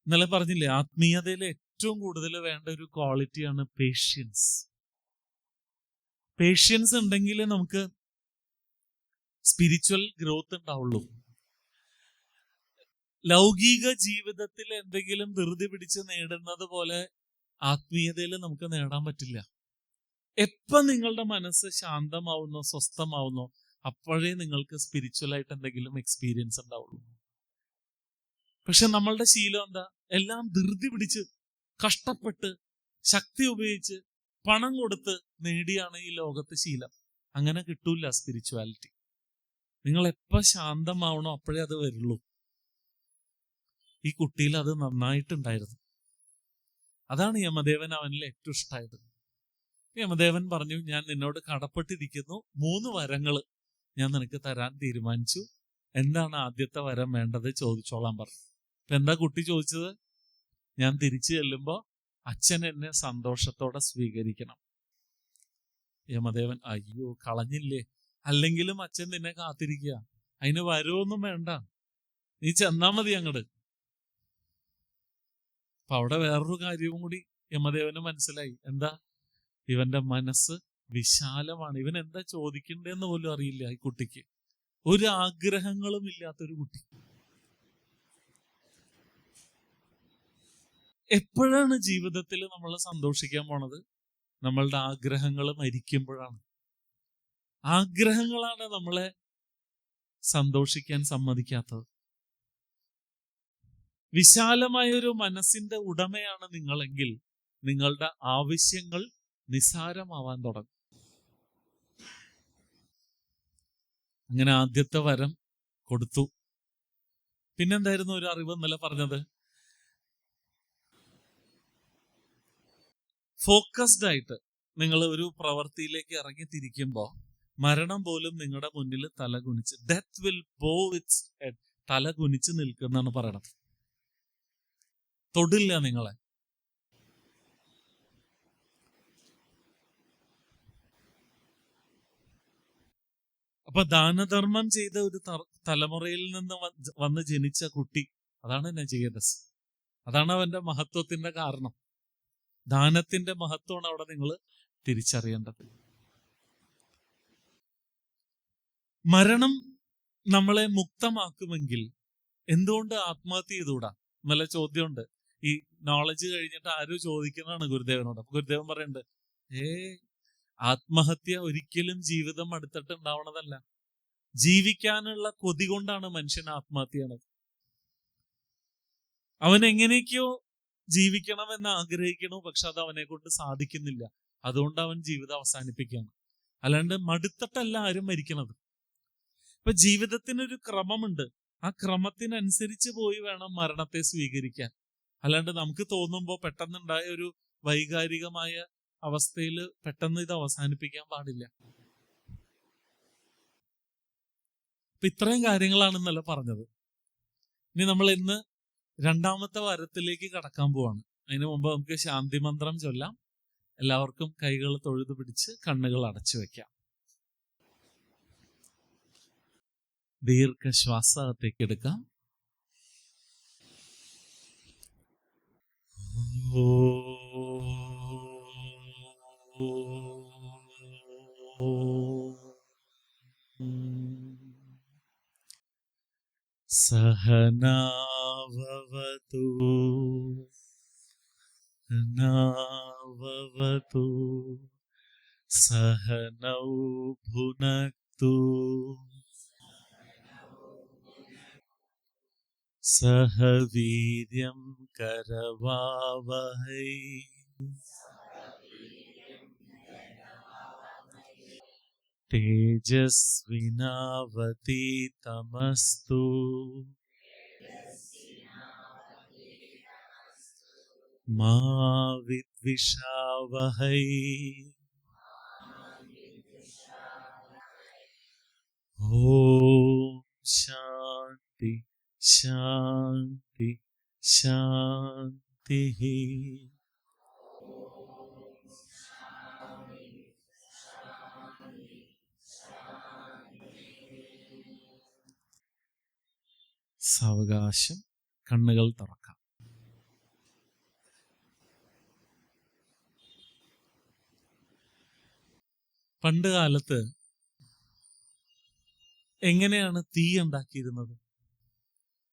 ഇന്നലെ പറഞ്ഞില്ലേ, ആത്മീയതയിൽ ഏറ്റവും കൂടുതൽ വേണ്ട ഒരു ക്വാളിറ്റിയാണ് പേഷ്യൻസ്. പേഷ്യൻസ് ഉണ്ടെങ്കിൽ നമുക്ക് സ്പിരിച്വൽ ഗ്രോത്ത് ഉണ്ടാവുള്ളൂ. ലൗകിക ജീവിതത്തിൽ എന്തെങ്കിലും ധൃതി പിടിച്ച് നേടുന്നത് പോലെ ആത്മീയതയിൽ നമുക്ക് നേടാൻ പറ്റില്ല. എപ്പം നിങ്ങളുടെ മനസ്സ് ശാന്തമാവുന്നോ, സ്വസ്ഥമാവുന്നോ, അപ്പോഴേ നിങ്ങൾക്ക് സ്പിരിച്വൽ ആയിട്ട് എന്തെങ്കിലും എക്സ്പീരിയൻസ് ഉണ്ടാവുള്ളൂ. പക്ഷെ നമ്മളുടെ ശീലം എന്താ? എല്ലാം ധൃതി പിടിച്ച്, കഷ്ടപ്പെട്ട്, ശക്തി ഉപയോഗിച്ച്, പണം കൊടുത്ത് നേടിയാണ് ഈ ലോകത്ത് ശീലം. അങ്ങനെ കിട്ടൂല സ്പിരിച്വാലിറ്റി. നിങ്ങൾ എപ്പോൾ ശാന്തമാവണോ അപ്പോഴേ അത് വരുള്ളൂ. ഈ കുട്ടിയിൽ അത് നന്നായിട്ടുണ്ടായിരുന്നു. അതാണ് യമദേവൻ അവനിൽ ഏറ്റവും ഇഷ്ടമായത്. യമദേവൻ പറഞ്ഞു, ഞാൻ നിന്നോട് കടപ്പെട്ടിരിക്കുന്നു. 3 വരങ്ങള് ഞാൻ നിനക്ക് തരാൻ തീരുമാനിച്ചു. എന്താണ് ആദ്യത്തെ വരം വേണ്ടത് ചോദിച്ചോളാൻ പറഞ്ഞു. ഇപ്പൊ എന്താ കുട്ടി ചോദിച്ചത്? ഞാൻ തിരിച്ചു ചെല്ലുമ്പോ അച്ഛൻ എന്നെ സന്തോഷത്തോടെ സ്വീകരിക്കണം. യമദേവൻ, അയ്യോ കളഞ്ഞില്ലേ, അല്ലെങ്കിലും അച്ഛൻ നിന്നെ കാത്തിരിക്കുക, അതിന് വരുമൊന്നും വേണ്ട, നീ ചെന്നാ മതി അങ്ങട്. അപ്പൊ അവിടെ വേറൊരു കാര്യവും കൂടി യമദേവന് മനസ്സിലായി. എന്താ? ഇവന്റെ മനസ്സ് വിശാലമാണ്. ഇവൻ എന്താ ചോദിക്കണ്ടേന്ന് പോലും അറിയില്ല ഈ കുട്ടിക്ക്. ഒരു ആഗ്രഹങ്ങളും ഇല്ലാത്തൊരു കുട്ടി. എപ്പോഴാണ് ജീവിതത്തിൽ നമ്മൾ സന്തോഷിക്കാൻ പോണത്? നമ്മളുടെ ആഗ്രഹങ്ങൾ മരിക്കുമ്പോഴാണ്. ആഗ്രഹങ്ങളാണ് നമ്മളെ സന്തോഷിക്കാൻ സമ്മതിക്കാത്തത്. വിശാലമായൊരു മനസ്സിന്റെ ഉടമയാണ് നിങ്ങളെങ്കിൽ നിങ്ങളുടെ ആവശ്യങ്ങൾ നിസ്സാരമാവാൻ തുടങ്ങും. അങ്ങനെ ആദ്യത്തെ വരം കൊടുത്തു. പിന്നെന്തായിരുന്നു ഒരു അറിവ് ഇന്നലെ പറഞ്ഞത്? ഫോക്കസ്ഡ് ആയിട്ട് നിങ്ങൾ ഒരു പ്രവൃത്തിയിലേക്ക് ഇറങ്ങി തിരിക്കുമ്പോൾ മരണം പോലും നിങ്ങളുടെ മുന്നിൽ തലകുനിച്ച്, ഡെത്ത് വിൽ ബോ ഇറ്റ്സ് ഹെഡ്, തല കുനിച്ച് നിൽക്കുന്നാണ് പറയണത്. തൊടില്ല നിങ്ങളെ. അപ്പൊ ദാനധർമ്മം ചെയ്ത ഒരു തലമുറയിൽ നിന്ന് വന്ന് ജനിച്ച കുട്ടി, അതാണ് നചികേതസ്. അതാണ് അവന്റെ മഹത്വത്തിന്റെ കാരണം. ദാനത്തിന്റെ മഹത്വമാണ് അവിടെ നിങ്ങൾ തിരിച്ചറിയേണ്ടത്. മരണം നമ്മളെ മുക്തമാക്കുമെങ്കിൽ എന്തുകൊണ്ട് ആത്മഹത്യ ചെയ്തുകൂടാ? നല്ല ചോദ്യമുണ്ട്. ഈ നോളജ് കഴിഞ്ഞിട്ട് ആരും ചോദിക്കുന്നതാണ് ഗുരുദേവനോട്. അപ്പൊ ഗുരുദേവൻ പറയുന്നുണ്ട്, ആത്മഹത്യ ഒരിക്കലും ജീവിതം അടുത്തിട്ട് ഉണ്ടാവണതല്ല. ജീവിക്കാനുള്ള കൊതി കൊണ്ടാണ് മനുഷ്യൻ ആത്മഹത്യ ചെയ്യണത്. അവൻ എങ്ങനെയൊക്കെയോ ജീവിക്കണമെന്ന് ആഗ്രഹിക്കണോ, പക്ഷെ അത് അവനെ കൊണ്ട് സാധിക്കുന്നില്ല. അതുകൊണ്ട് അവൻ ജീവിതം അവസാനിപ്പിക്കുകയാണ്. അല്ലാണ്ട് മടുത്തിട്ടല്ല ആരും മരിക്കണത്. ഇപ്പൊ ജീവിതത്തിനൊരു ക്രമമുണ്ട്. ആ ക്രമത്തിനനുസരിച്ച് പോയി വേണം മരണത്തെ സ്വീകരിക്കാൻ. അല്ലാണ്ട് നമുക്ക് തോന്നുമ്പോൾ പെട്ടെന്നുണ്ടായ ഒരു വൈകാരികമായ അവസ്ഥയിൽ പെട്ടെന്ന് ഇത് അവസാനിപ്പിക്കാൻ പാടില്ല. ഇപ്പൊ ഇത്രയും കാര്യങ്ങളാണ് ഇന്നലെ പറഞ്ഞത്. ഇനി നമ്മൾ ഇന്ന് രണ്ടാമത്തെ വാരത്തിലേക്ക് കടക്കാൻ പോവാണ്. അതിനു മുമ്പ് നമുക്ക് ശാന്തി മന്ത്രം ചൊല്ലാം. എല്ലാവർക്കും കൈകൾ തൊഴുതു പിടിച്ച് കണ്ണുകൾ അടച്ചു വെക്കാം. ദീർഘശ്വാസത്തേക്ക് എടുക്കാം. സഹനാവവതു നാവവതു സഹനൗ ഭുനക്തു സഹ വീര്യം കരവാവഹൈ തേജസ്വിനാവതീതമസ്തു മാ വിദ്വിഷാവഹൈ. ഓം ശാന്തി ശാന്തി ശാന്തി. സാവകാശം കണ്ണുകൾ തുറക്കാം. പണ്ട് കാലത്ത് എങ്ങനെയാണ് തീ ഉണ്ടാക്കിയിരുന്നത്?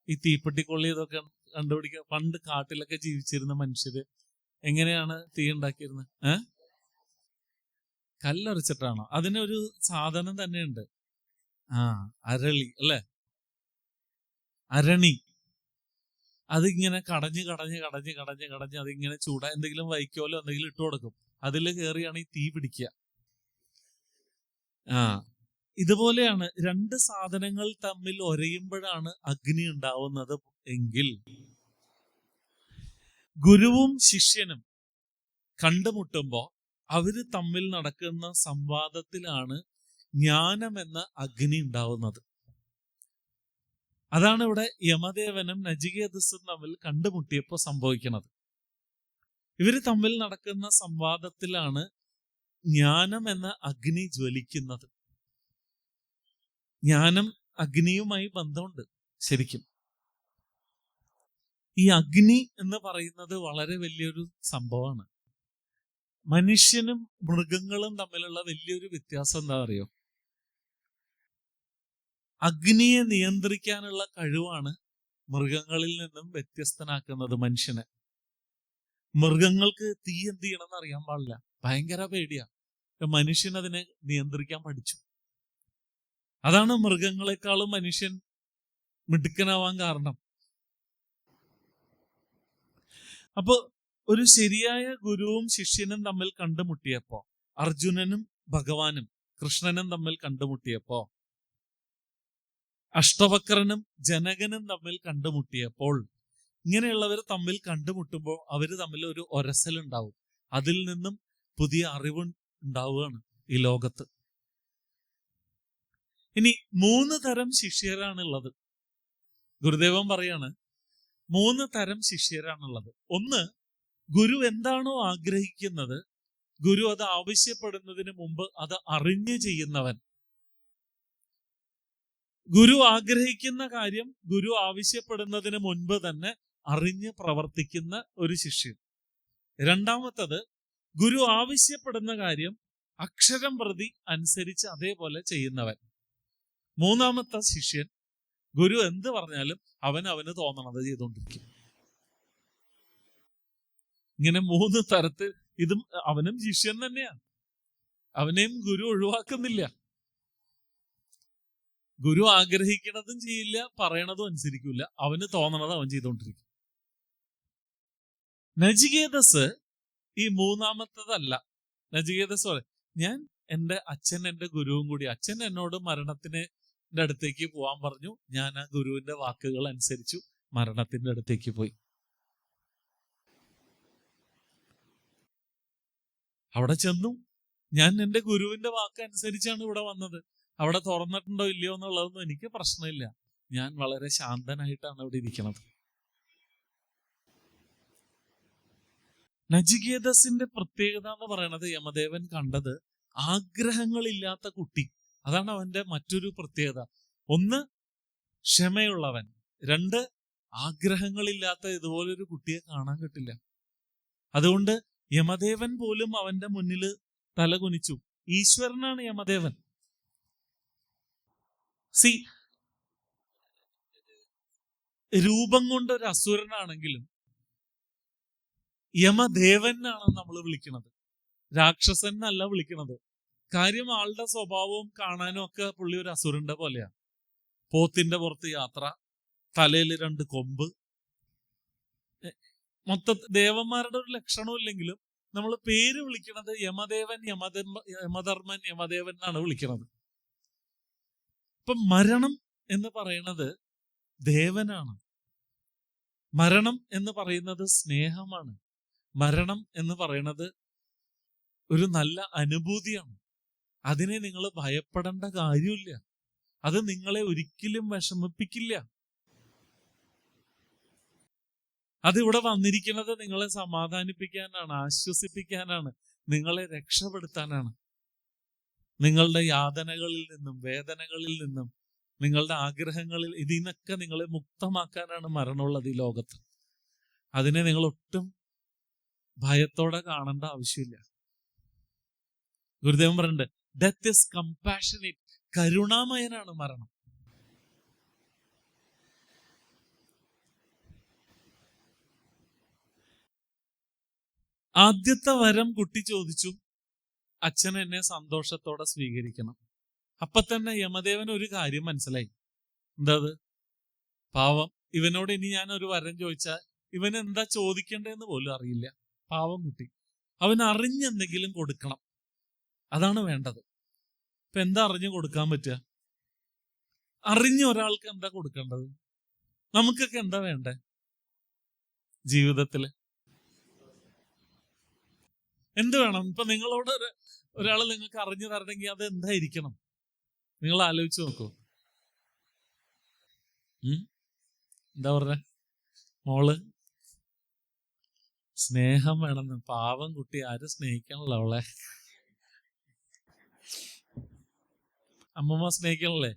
ഈ തീപ്പെട്ടിക്കൊള്ളി ഇതൊക്കെ കണ്ടുപിടിക്കുക. പണ്ട് കാട്ടിലൊക്കെ ജീവിച്ചിരുന്ന മനുഷ്യര് എങ്ങനെയാണ് തീ ഉണ്ടാക്കിയിരുന്നത്? കല്ലറച്ചിട്ടാണോ? അതിനൊരു സാധനം തന്നെയുണ്ട്. അരളി അല്ലെ, അരണി. അതിങ്ങനെ കടഞ്ഞ് കടഞ്ഞ് കടഞ്ഞ് കടഞ്ഞ് കടഞ്ഞ് അതിങ്ങനെ ചൂടാ എന്തെങ്കിലും വൈക്കോലോ എന്തെങ്കിലും ഇട്ട് കൊടുക്കും. അതിൽ കയറിയാണ് ഈ തീ പിടിക്കുക. ഇതുപോലെയാണ് രണ്ട് സാധനങ്ങൾ തമ്മിൽ ഒരയുമ്പോഴാണ് അഗ്നി ഉണ്ടാവുന്നത് എങ്കിൽ ഗുരുവും ശിഷ്യനും കണ്ടുമുട്ടുമ്പോ അവര് തമ്മിൽ നടക്കുന്ന സംവാദത്തിലാണ് ജ്ഞാനം എന്ന അഗ്നി ഉണ്ടാവുന്നത്. അതാണ് ഇവിടെ യമദേവനും നചികേതസും തമ്മിൽ കണ്ടുമുട്ടിയപ്പോ സംഭവിക്കുന്നത്. ഇവര് തമ്മിൽ നടക്കുന്ന സംവാദത്തിലാണ് ജ്ഞാനം എന്ന അഗ്നി ജ്വലിക്കുന്നത്. ജ്ഞാനം അഗ്നിയുമായി ബന്ധമുണ്ട് ശരിക്കും. ഈ അഗ്നി എന്ന് പറയുന്നത് വളരെ വലിയൊരു സംഭവമാണ്. മനുഷ്യനും മൃഗങ്ങളും തമ്മിലുള്ള വലിയൊരു വ്യത്യാസം എന്താ അറിയോ? അഗ്നിയെ നിയന്ത്രിക്കാനുള്ള കഴിവാണ് മൃഗങ്ങളിൽ നിന്നും വ്യത്യസ്തനാക്കുന്നത് മനുഷ്യനെ. മൃഗങ്ങൾക്ക് തീ എന്ത് ചെയ്യണമെന്ന് അറിയാൻ പാടില്ല, ഭയങ്കര പേടിയാ. മനുഷ്യൻ അതിനെ നിയന്ത്രിക്കാൻ പഠിച്ചു. അതാണ് മൃഗങ്ങളെക്കാളും മനുഷ്യൻ മിടുക്കനാവാൻ കാരണം. അപ്പൊ ഒരു ശരിയായ ഗുരുവും ശിഷ്യനും തമ്മിൽ കണ്ടുമുട്ടിയപ്പോ, അർജുനനും ഭഗവാനും കൃഷ്ണനും തമ്മിൽ കണ്ടുമുട്ടിയപ്പോ, അഷ്ടവക്രനും ജനകനും തമ്മിൽ കണ്ടുമുട്ടിയപ്പോൾ, ഇങ്ങനെയുള്ളവർ തമ്മിൽ കണ്ടുമുട്ടുമ്പോൾ അവര് തമ്മിൽ ഒരു ഒരസലുണ്ടാവും. അതിൽ നിന്നും പുതിയ അറിവ് ഉണ്ടാവുകയാണ് ഈ ലോകത്ത്. ഇനി 3 തരം ശിഷ്യരാണുള്ളത്. ഗുരുദേവൻ പറയാണ് 3 തരം ശിഷ്യരാണുള്ളത്. ഒന്ന്, ഗുരു എന്താണോ ആഗ്രഹിക്കുന്നത്, ഗുരു അത് ആവശ്യപ്പെടുന്നതിന് മുമ്പ് അത് അറിഞ്ഞു ചെയ്യുന്നവൻ. ഗുരു ആഗ്രഹിക്കുന്ന കാര്യം ഗുരു ആവശ്യപ്പെടുന്നതിന് മുൻപ് തന്നെ അറിഞ്ഞ് പ്രവർത്തിക്കുന്ന ഒരു ശിഷ്യൻ. രണ്ടാമത്തത്, ഗുരു ആവശ്യപ്പെടുന്ന കാര്യം അക്ഷരം പ്രതി അനുസരിച്ച് അതേപോലെ ചെയ്യുന്നവൻ. മൂന്നാമത്തെ ശിഷ്യൻ, ഗുരു എന്ത് പറഞ്ഞാലും അവന് തോന്നണത് ചെയ്തുകൊണ്ടിരിക്കും. ഇങ്ങനെ 3 തരത്തിൽ. ഇതും അവനും ശിഷ്യൻ തന്നെയാണ്. അവനെയും ഗുരു ഒഴിവാക്കുന്നില്ല. ഗുരു ആഗ്രഹിക്കണതും ചെയ്യില്ല, പറയണതും അനുസരിക്കില്ല. അവന് തോന്നണത് അവൻ ചെയ്തുകൊണ്ടിരിക്കും. നചികേതസ് ഈ മൂന്നാമത്തതല്ല. നചികേതസ് പറയും, ഞാൻ എൻ്റെ അച്ഛൻ എൻ്റെ ഗുരുവും കൂടി. അച്ഛൻ എന്നോട് മരണത്തിന്റെ അടുത്തേക്ക് പോവാൻ പറഞ്ഞു. ഞാൻ ആ ഗുരുവിന്റെ വാക്കുകൾ അനുസരിച്ചു മരണത്തിന്റെ അടുത്തേക്ക് പോയി. അവിടെ ചെന്നു. ഞാൻ എൻ്റെ ഗുരുവിന്റെ വാക്ക് അനുസരിച്ചാണ് ഇവിടെ വന്നത്. അവിടെ തുറന്നിട്ടുണ്ടോ ഇല്ലയോ എന്നുള്ളതൊന്നും എനിക്ക് പ്രശ്നമില്ല. ഞാൻ വളരെ ശാന്തനായിട്ടാണ് ഇവിടെ ഇരിക്കുന്നത്. നചികേതസിന്റെ പ്രത്യേകത എന്ന് പറയുന്നത്, യമദേവൻ കണ്ടത് ആഗ്രഹങ്ങളില്ലാത്ത കുട്ടി. അതാണ് അവന്റെ മറ്റൊരു പ്രത്യേകത. ഒന്ന്, ക്ഷമയുള്ളവൻ. രണ്ട്, ആഗ്രഹങ്ങളില്ലാത്ത ഇതുപോലൊരു കുട്ടിയെ കാണാൻ കിട്ടില്ല. അതുകൊണ്ട് യമദേവൻ പോലും അവന്റെ മുന്നിൽ തലകുനിച്ചു. ഈശ്വരനാണ് യമദേവൻ. രൂപം കൊണ്ട് ഒരു അസുരനാണെങ്കിലും യമദേവനാണ് നമ്മൾ വിളിക്കുന്നത്, രാക്ഷസൻ എന്നല്ല വിളിക്കുന്നത്. കാര്യം ആളുടെ സ്വഭാവവും കാണാനും ഒക്കെ പുള്ളി ഒരു അസുരന്റെ പോലെയാണ്. പോത്തിന്റെ പുറത്ത് യാത്ര, തലയിൽ 2 കൊമ്പ്. ദേവന്മാരുടെ ഒരു ലക്ഷണവും ഇല്ലെങ്കിലും നമ്മൾ പേര് വിളിക്കുന്നത് യമദേവൻ, യമധർമ്മൻ, യമദേവൻ എന്നാണ് വിളിക്കുന്നത്. ഇപ്പൊ മരണം എന്ന് പറയുന്നത് ദേവനാണ്. മരണം എന്ന് പറയുന്നത് സ്നേഹമാണ്. മരണം എന്ന് പറയുന്നത് ഒരു നല്ല അനുഭൂതിയാണ്. അതിനെ നിങ്ങൾ ഭയപ്പെടേണ്ട കാര്യമില്ല. അത് നിങ്ങളെ ഒരിക്കലും വിഷമിപ്പിക്കില്ല. അതിവിടെ വന്നിരിക്കുന്നത് നിങ്ങളെ സമാധാനിപ്പിക്കാനാണ്, ആശ്വസിപ്പിക്കാനാണ്, നിങ്ങളെ രക്ഷപ്പെടുത്താനാണ്. നിങ്ങളുടെ യാതനകളിൽ നിന്നും, വേദനകളിൽ നിന്നും, നിങ്ങളുടെ ആഗ്രഹങ്ങളിൽ ഇതിനൊക്കെ നിങ്ങളെ മുക്തമാക്കാനാണ് മരണമുള്ളത് ഈ ലോകത്ത്. അതിനെ നിങ്ങൾ ഒട്ടും ഭയത്തോടെ കാണേണ്ട ആവശ്യമില്ല. ഗുരുദേവൻ പറഞ്ഞിട്ടുണ്ട്, ഡെത്ത് ഇസ് കമ്പാഷനേറ്റ്. കരുണാമയനാണ് മരണം. ആദ്യത്തെ വരം കുട്ടി ചോദിച്ചു, അച്ഛൻ എന്നെ സന്തോഷത്തോടെ സ്വീകരിക്കണം. അപ്പൊ തന്നെ യമദേവൻ ഒരു കാര്യം മനസ്സിലായി. എന്താ? പാവം, ഇവനോട് ഇനി ഞാൻ ഒരു വരം ചോദിച്ചാൽ ഇവൻ എന്താ ചോദിക്കേണ്ടതെന്ന് പോലും അറിയില്ല. പാവം കുട്ടി. അവൻ അറിഞ്ഞെന്തെങ്കിലും കൊടുക്കണം, അതാണ് വേണ്ടത്. ഇപ്പൊ എന്താ അറിഞ്ഞു കൊടുക്കാൻ പറ്റുക? അറിഞ്ഞ ഒരാൾക്ക് എന്താ കൊടുക്കേണ്ടത്? നമുക്കൊക്കെ എന്താ വേണ്ടേ ജീവിതത്തില്? എന്ത് വേണം? ഇപ്പൊ നിങ്ങളോട് ഒരാൾ നിങ്ങൾക്ക് അറിഞ്ഞു തരണമെങ്കിൽ അത് എന്തായിരിക്കണം? നിങ്ങൾ ആലോചിച്ച് നോക്കൂ. എന്താ പറഞ്ഞ മോള്? സ്നേഹം വേണമെന്ന്. പാവം കുട്ടി, ആരും സ്നേഹിക്കണല്ലോ അവളെ. അമ്മമ്മ സ്നേഹിക്കണല്ലേ?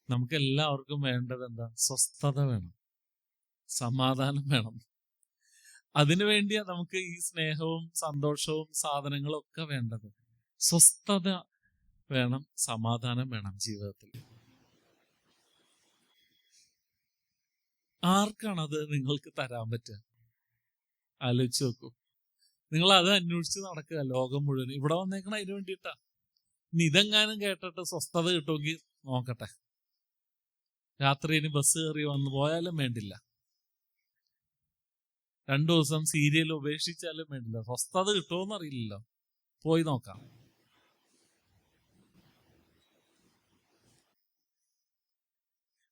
നമുക്ക് എല്ലാവർക്കും വേണ്ടത് എന്താ? സ്വസ്ഥത വേണം, സമാധാനം വേണം. അതിനു വേണ്ടിയാ നമുക്ക് ഈ സ്നേഹവും സന്തോഷവും സാധനങ്ങളും ഒക്കെ വേണ്ടത്. സ്വസ്ഥത വേണം, സമാധാനം വേണം ജീവിതത്തിൽ. ആർക്കാണത് നിങ്ങൾക്ക് തരാൻ പറ്റുക? ആലോചിച്ച് നോക്കൂ. നിങ്ങൾ അത് അന്വേഷിച്ച് നടക്കുക ലോകം മുഴുവൻ. ഇവിടെ വന്നേക്കണ അതിന് വേണ്ടിയിട്ടാ. ഇനി ഇതെങ്ങാനും കേട്ടിട്ട് സ്വസ്ഥത കിട്ടുമെങ്കിൽ നോക്കട്ടെ. രാത്രി ഇനി ബസ് കയറി വന്നു പോയാലും വേണ്ടില്ല, 2 ദിവസം സീരിയൽ ഉപേക്ഷിച്ചാലും വേണ്ടില്ല. സ്വസ്ഥത കിട്ടുമോന്ന് അറിയില്ലല്ലോ, പോയി നോക്കാം.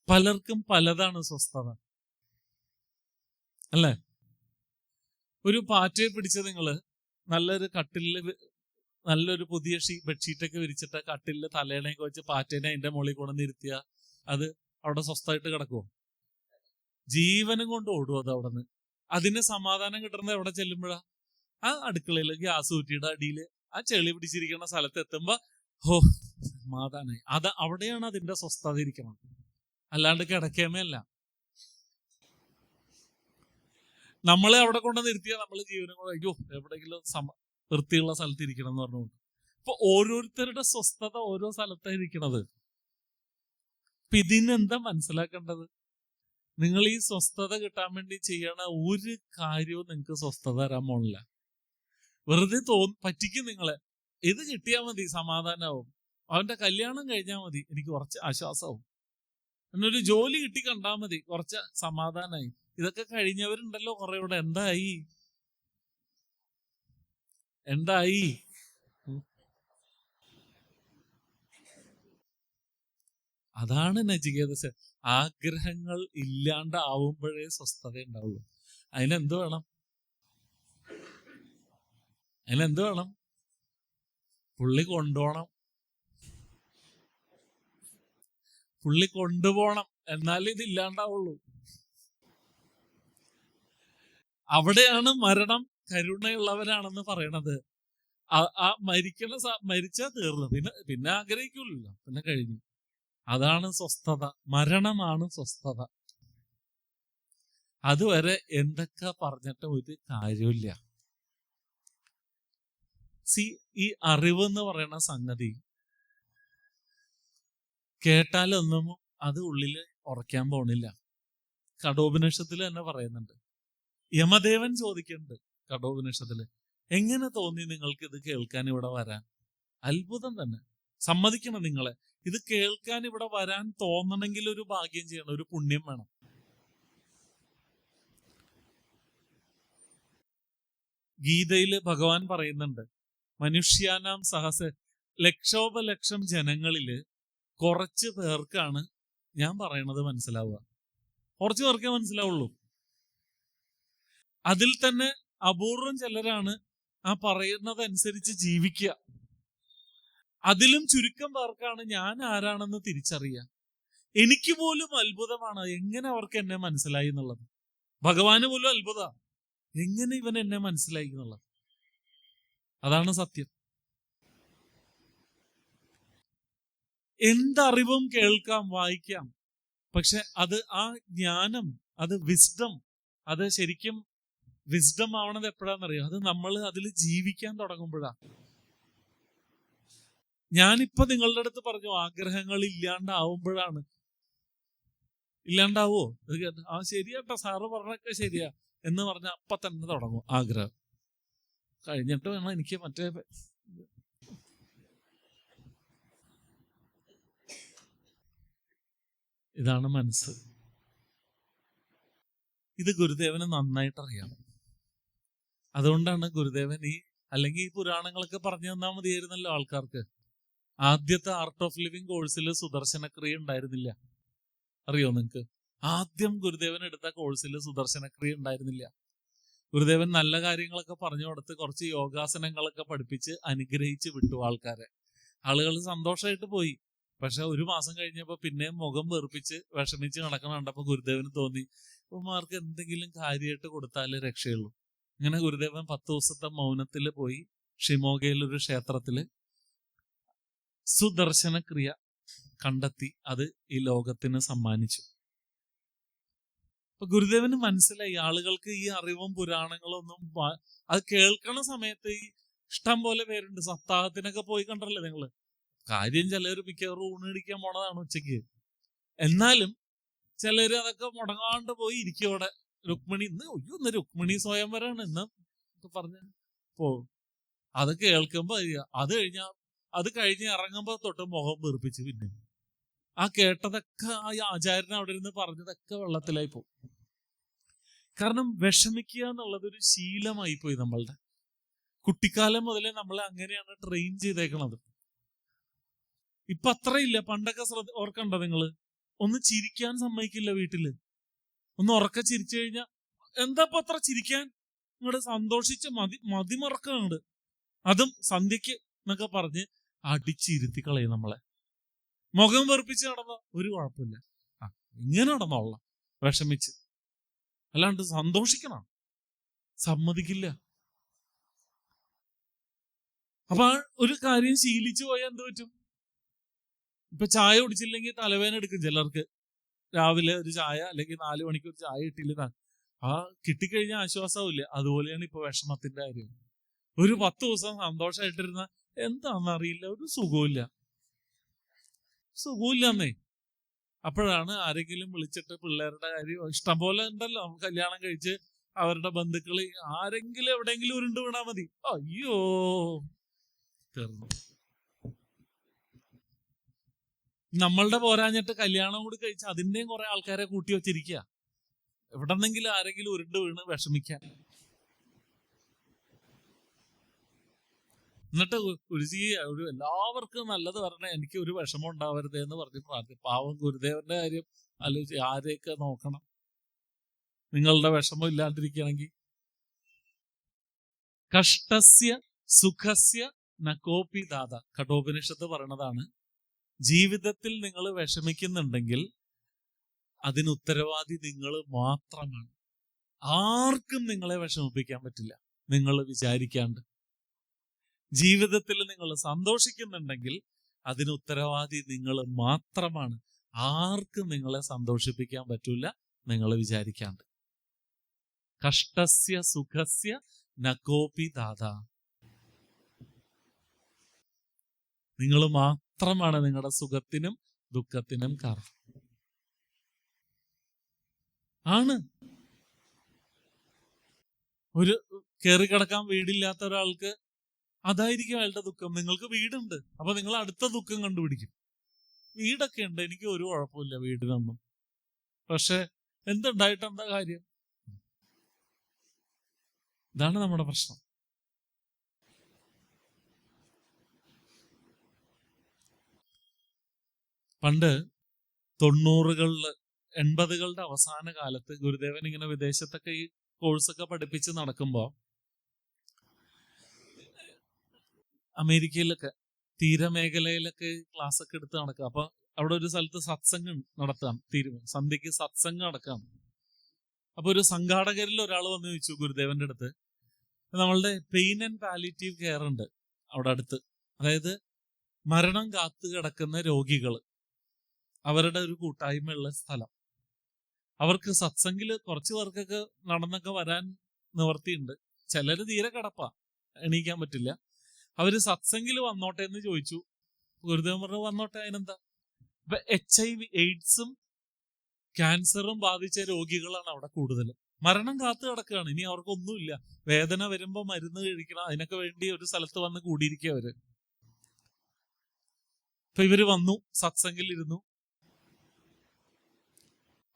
പലർക്കും പലതാണ് സ്വസ്ഥത, അല്ലേ? ഒരു പാറ്റയെ പിടിച്ച് നിങ്ങള് നല്ലൊരു കട്ടിലില്, നല്ലൊരു പുതിയ ബെഡ്ഷീറ്റൊക്കെ വിരിച്ചിട്ട് കട്ടിലില് തലേണയൊക്കെ വെച്ച് പാറ്റേനെ അതിന്റെ മുകളിൽ കൊണ്ടുവന്നിരുത്തിയ അത് അവിടെ സ്വസ്ഥമായിട്ട് കിടക്കുമോ? ജീവനും കൊണ്ട് ഓടും അത് അവിടെ നിന്ന്. അതിന് സമാധാനം കിട്ടുന്നത് എവിടെ ചെല്ലുമ്പോഴാ? ആ അടുക്കളയില് ഗ്യാസ് ഊറ്റിയുടെ അടിയില് ആ ചെളി പിടിച്ചിരിക്കുന്ന സ്ഥലത്ത് എത്തുമ്പോ ഹോ സമാധാനായി. അത് അവിടെയാണ് അതിന്റെ സ്വസ്ഥത ഇരിക്കണം, അല്ലാണ്ട് കിടക്കേമല്ല. നമ്മളെ അവിടെ കൊണ്ട് നിർത്തിയാൽ നമ്മള് ജീവനും കൂടെ അയ്യോ എവിടെയെങ്കിലും വൃത്തിയുള്ള സ്ഥലത്ത് ഇരിക്കണം എന്ന് പറഞ്ഞുകൊണ്ട്. അപ്പൊ ഓരോരുത്തരുടെ സ്വസ്ഥത ഓരോ സ്ഥലത്തായിരിക്കണത്. അപ്പൊ ഇതിനെന്താ മനസ്സിലാക്കേണ്ടത്? നിങ്ങൾ ഈ സ്വസ്ഥത കിട്ടാൻ വേണ്ടി ചെയ്യണ ഒരു കാര്യവും നിങ്ങൾക്ക് സ്വസ്ഥത തരാൻ പോണില്ല. വെറുതെ പറ്റിക്കും നിങ്ങളെ. ഇത് കിട്ടിയാൽ മതി, സമാധാനമാവും. അവന്റെ കല്യാണം കഴിഞ്ഞാൽ മതി, എനിക്ക് കുറച്ച് ആശ്വാസമാവും. എന്നൊരു ജോലി കിട്ടി കണ്ടാൽ മതി, കുറച്ച് സമാധാനമായി. ഇതൊക്കെ കഴിഞ്ഞവരുണ്ടല്ലോ കുറെ ഇവിടെ. എന്തായി? അതാണ് നചികേതസ്. ആഗ്രഹങ്ങൾ ഇല്ലാണ്ടാവുമ്പോഴേ സ്വസ്ഥത ഉണ്ടാവുള്ളൂ. അതിനെന്ത് വേണം? പുള്ളി കൊണ്ടുപോണം, എന്നാലേ ഇത് ഇല്ലാണ്ടാവുള്ളൂ. അവിടെയാണ് മരണം കരുണയുള്ളവരാണെന്ന് പറയണത്. ആ മരിച്ചാ തീർന്നു, പിന്നെ ആഗ്രഹിക്കൂലല്ലോ, പിന്നെ കഴിഞ്ഞു. അതാണ് സ്വസ്ഥത. മരണമാണ് സ്വസ്ഥത. അതുവരെ എന്തൊക്കെ പറഞ്ഞിട്ട് ഒരു കാര്യമില്ല. ഈ അറിവ് എന്ന് പറയുന്ന സംഗതി കേട്ടാലൊന്നും അത് ഉള്ളില് ഉറയ്ക്കാൻ പോണില്ല. കഠോപനിഷത്തിൽ തന്നെ പറയുന്നുണ്ട്. യമദേവൻ ചോദിക്കുന്നുണ്ട് കഠോപനിഷത്തില്, എങ്ങനെ തോന്നി നിങ്ങൾക്ക് ഇത് കേൾക്കാൻ ഇവിടെ വരാൻ? അത്ഭുതം തന്നെ. സമ്മതിക്കണം നിങ്ങളെ, ഇത് കേൾക്കാൻ ഇവിടെ വരാൻ തോന്നണമെങ്കിൽ ഒരു ഭാഗ്യം ചെയ്യണം, ഒരു പുണ്യം വേണം. ഗീതയില് ഭഗവാൻ പറയുന്നുണ്ട്, മനുഷ്യാനാം ലക്ഷോപലക്ഷം ജനങ്ങളില് കുറച്ച് പേർക്കാണ് ഞാൻ പറയണത് മനസ്സിലാവുക. കുറച്ച് പേർക്കേ മനസ്സിലാവുള്ളൂ. അതിൽ തന്നെ അപൂർവം ചിലരാണ് ആ പറയുന്നതനുസരിച്ച് ജീവിക്കുക. അതിലും ചുരുക്കം പേർക്കാണ് ഞാൻ ആരാണെന്ന് തിരിച്ചറിയുക. എനിക്ക് പോലും അത്ഭുതമാണ് എങ്ങനെ അവർക്ക് എന്നെ മനസ്സിലായി എന്നുള്ളത്. ഭഗവാന് പോലും അത്ഭുത, എങ്ങനെ ഇവൻ എന്നെ മനസ്സിലായി എന്നുള്ളത്. അതാണ് സത്യം. എന്തറിവും കേൾക്കാം, വായിക്കാം. പക്ഷെ അത് ആ ജ്ഞാനം, അത് വിസ്ഡം, അത് ശരിക്കും വിസ്ഡം ആവണത് എപ്പോഴാണെന്നറിയാം? അത് നമ്മൾ അതിൽ ജീവിക്കാൻ തുടങ്ങുമ്പോഴാ. ഞാനിപ്പോ നിങ്ങളുടെ അടുത്ത് പറഞ്ഞു ആഗ്രഹങ്ങൾ ഇല്ലാണ്ടാവുമ്പോഴാണ്. ഇല്ലാണ്ടാവോ? അത് കേട്ടോ, ആ ശരിയാട്ടോ സാറ് പറഞ്ഞൊക്കെ ശരിയാ എന്ന് പറഞ്ഞ അപ്പൊ തന്നെ തുടങ്ങും ആഗ്രഹം. കഴിഞ്ഞിട്ട് വേണം എനിക്ക് മറ്റേ. ഇതാണ് മനസ്സ്. ഇത് ഗുരുദേവന് നന്നായിട്ട് അറിയാം. അതുകൊണ്ടാണ് ഗുരുദേവൻ അല്ലെങ്കിൽ ഈ പുരാണങ്ങളൊക്കെ പറഞ്ഞു തന്നാൽ മതിയായിരുന്നല്ലോ ആൾക്കാർക്ക്. ആദ്യത്തെ ആർട്ട് ഓഫ് ലിവിങ് കോഴ്സിൽ സുദർശനക്രിയ ഉണ്ടായിരുന്നില്ല. അറിയോ നിങ്ങൾക്ക്? ആദ്യം ഗുരുദേവൻ എടുത്ത കോഴ്സിൽ സുദർശനക്രിയ ഉണ്ടായിരുന്നില്ല. ഗുരുദേവൻ നല്ല കാര്യങ്ങളൊക്കെ പറഞ്ഞു കൊടുത്ത് കുറച്ച് യോഗാസനങ്ങളൊക്കെ പഠിപ്പിച്ച് അനുഗ്രഹിച്ച് വിട്ടു ആൾക്കാരെ. ആളുകൾ സന്തോഷമായിട്ട് പോയി. പക്ഷെ ഒരു മാസം കഴിഞ്ഞപ്പോ പിന്നെയും മുഖം വെറുപ്പിച്ച് വിഷമിച്ച് നടക്കണം കണ്ടപ്പോ ഗുരുദേവന് തോന്നി ഇവന്മാർക്ക് എന്തെങ്കിലും കാര്യമായിട്ട് കൊടുത്താലേ രക്ഷയുള്ളൂ. അങ്ങനെ ഗുരുദേവൻ 10 ദിവസത്തെ മൗനത്തിൽ പോയി ഷിമോഗയിലൊരു ക്ഷേത്രത്തില് സുദർശനക്രിയ കണ്ടെത്തി അത് ഈ ലോകത്തിന് സമ്മാനിച്ചു. അപ്പൊ ഗുരുദേവന് മനസ്സിലായി ആളുകൾക്ക് ഈ അറിവും പുരാണങ്ങളും ഒന്നും അത് കേൾക്കണ സമയത്ത് ഈ ഇഷ്ടം പോലെ പേരുണ്ട്. സപ്താഹത്തിനൊക്കെ പോയി കണ്ടല്ലേ നിങ്ങള്. കാര്യം ചിലര് മിക്കവാറും ഊണിടിക്കാൻ പോണതാണ് ഉച്ചയ്ക്ക്. എന്നാലും ചിലര് അതൊക്കെ മുടങ്ങാണ്ട് പോയി ഇരിക്കും അവിടെ. രുക്മിണി ഇന്ന് രുക്മിണി സ്വയംവരാണ് ഇന്ന് പറഞ്ഞ അത് കേൾക്കുമ്പോ അത് കഴിഞ്ഞ് ഇറങ്ങുമ്പോ തൊട്ട് മുഖം വീർപ്പിച്ച് പിന്നെ ആ കേട്ടതൊക്കെ ആ ആചാര്യൻ അവിടെ ഇരുന്ന് പറഞ്ഞതൊക്കെ വെള്ളത്തിലായി പോകും. കാരണം വിഷമിക്കുക എന്നുള്ളത് ഒരു ശീലമായി പോയി നമ്മളുടെ. കുട്ടിക്കാലം മുതലേ നമ്മളെ അങ്ങനെയാണ് ട്രെയിൻ ചെയ്തേക്കണത്. ഇപ്പൊ അത്രയില്ല. പണ്ടൊക്കെ ഓർക്കണ്ട നിങ്ങള്, ഒന്ന് ചിരിക്കാൻ സമ്മതിക്കില്ല വീട്ടില്. ഒന്ന് ഉറക്ക ചിരിച്ചു കഴിഞ്ഞാൽ എന്താ ഇപ്പൊ അത്ര ചിരിക്കാൻ, ഇങ്ങോട്ട് സന്തോഷിച്ച് മതിമറക്കുന്നുണ്ട്. അതും സന്ധ്യക്ക് എന്നൊക്കെ പറഞ്ഞ് അടിച്ചിരുത്തി കളയും നമ്മളെ. മുഖം വെറുപ്പിച്ച് നടന്ന ഒരു കുഴപ്പമില്ല, ഇങ്ങനെ നടന്നോളാം വിഷമിച്ച്. അല്ലാണ്ട് സന്തോഷിക്കണം സമ്മതിക്കില്ല. അപ്പൊ ഒരു കാര്യം ശീലിച്ചു പോയാൽ എന്ത് പറ്റും? ഇപ്പൊ ചായ കുടിച്ചില്ലെങ്കിൽ തലവേദന എടുക്കും ചിലർക്ക്. രാവിലെ ഒരു ചായ അല്ലെങ്കിൽ 4 മണിക്ക് ഒരു ചായ കിട്ടിയില്ല, ആ കിട്ടിക്കഴിഞ്ഞാൽ ആശ്വാസമില്ല. അതുപോലെയാണ് ഇപ്പൊ വിഷമത്തിന്റെ കാര്യം. ഒരു 10 ദിവസം സന്തോഷമായിട്ടിരുന്ന എന്താണെന്നറിയില്ല, ഒരു സുഖമില്ലെന്നേ. അപ്പോഴാണ് ആരെങ്കിലും വിളിച്ചിട്ട് പിള്ളേരുടെ കാര്യം ഇഷ്ടം പോലെ ഉണ്ടല്ലോ, കല്യാണം കഴിച്ച് അവരുടെ ബന്ധുക്കള് ആരെങ്കിലും എവിടെയെങ്കിലും ഉരുണ്ട് വീണാ മതി, അയ്യോ തീർന്നു. നമ്മളുടെ പോരാഞ്ഞിട്ട് കല്യാണം കൂടി കഴിച്ച് അതിന്റെയും കുറെ ആൾക്കാരെ കൂട്ടി വെച്ചിരിക്കുക. എവിടെന്നെങ്കിലും ആരെങ്കിലും ഉരുണ്ട് വീണ് വിഷമിക്കാൻ. എന്നിട്ട് ഒരു എല്ലാവർക്കും നല്ലത് പറഞ്ഞ എനിക്ക് ഒരു വിഷമം ഉണ്ടാവരുത് എന്ന് പറഞ്ഞ് പ്രാർത്ഥി. പാവം ഗുരുദേവന്റെ കാര്യം ആലോചിച്ച് ആരെയൊക്കെ നോക്കണം നിങ്ങളുടെ വിഷമം ഇല്ലാണ്ടിരിക്കുകയാണെങ്കിൽ. കഷ്ടസ്യ സുഖസ്യ നകോപി ദാത, കഠോപനിഷത്ത് പറയണതാണ്. ജീവിതത്തിൽ നിങ്ങൾ വിഷമിക്കുന്നുണ്ടെങ്കിൽ അതിന് ഉത്തരവാദി നിങ്ങൾ മാത്രമാണ്. ആർക്കും നിങ്ങളെ വിഷമിപ്പിക്കാൻ പറ്റില്ല നിങ്ങൾ വിചാരിക്കാണ്ട്. ജീവിതത്തിൽ നിങ്ങൾ സന്തോഷിക്കുന്നുണ്ടെങ്കിൽ അതിന് ഉത്തരവാദി നിങ്ങൾ മാത്രമാണ്. ആർക്കും നിങ്ങളെ സന്തോഷിപ്പിക്കാൻ പറ്റൂല നിങ്ങൾ വിചാരിക്കാണ്ട്. കഷ്ടസ്യ സുഖസ്യ നകോപി ദാത, നിങ്ങൾ മാത്രമാണ് നിങ്ങളുടെ സുഖത്തിനും ദുഃഖത്തിനും കാരണം. ആണ്. ഒരു കയറി കിടക്കാൻ വീടില്ലാത്ത ഒരാൾക്ക് അതായിരിക്കും അയാളുടെ ദുഃഖം. നിങ്ങൾക്ക് വീടുണ്ട്, അപ്പൊ നിങ്ങൾ അടുത്ത ദുഃഖം കണ്ടുപിടിക്കും. വീടൊക്കെ ഉണ്ട്, എനിക്ക് ഒരു കുഴപ്പമില്ല വീടിനൊന്നും, പക്ഷെ എന്തുണ്ടായിട്ട് എന്താ കാര്യം? ഇതാണ് നമ്മുടെ പ്രശ്നം. പണ്ട് 90-കളില് 80-കളുടെ അവസാന കാലത്ത് ഗുരുദേവൻ ഇങ്ങനെ വിദേശത്തൊക്കെ ഈ കോഴ്സൊക്കെ പഠിപ്പിച്ച് നടക്കുമ്പോ അമേരിക്കയിലൊക്കെ തീരമേഖലയിലൊക്കെ ക്ലാസ് ഒക്കെ എടുത്ത് നടക്കുക. അപ്പൊ അവിടെ ഒരു സ്ഥലത്ത് സത്സംഗം നടത്താം, സന്ധ്യക്ക് സത്സംഗം നടക്കാം. അപ്പൊ ഒരു സംഘാടകരിൽ ഒരാൾ വന്ന് ചോദിച്ചു ഗുരുദേവന്റെ അടുത്ത്, നമ്മളുടെ പെയിൻ ആൻഡ് പാലിറ്റീവ് കെയർ ഉണ്ട് അവിടെ അടുത്ത്, അതായത് മരണം കാത്തു കിടക്കുന്ന രോഗികൾ, അവരുടെ ഒരു കൂട്ടായ്മയുള്ള സ്ഥലം. അവർക്ക് സത്സംഗില് കുറച്ച് പേർക്കൊക്കെ നടന്നൊക്കെ വരാൻ നിവർത്തിയുണ്ട്, ചിലര് തീരെ കിടപ്പാ, എണീക്കാൻ പറ്റില്ല. അവര് സത്സംഗില് വന്നോട്ടെ എന്ന് ചോദിച്ചു. ഗുരുദേവൻ പറഞ്ഞു വന്നോട്ടെ, അതിനെന്താ. ഇപ്പൊ HIV എയ്ഡ്സും ക്യാൻസറും ബാധിച്ച രോഗികളാണ് അവിടെ കൂടുതലും. മരണം കാത്തു കിടക്കുകയാണ്, ഇനി അവർക്കൊന്നുമില്ല. വേദന വരുമ്പോ മരുന്ന് കഴിക്കണം, അതിനൊക്കെ വേണ്ടി ഒരു സ്ഥലത്ത് വന്ന് കൂടിയിരിക്കുക അവര്. ഇപ്പൊ ഇവര് വന്നു, സത്സംഗിലിരുന്നു.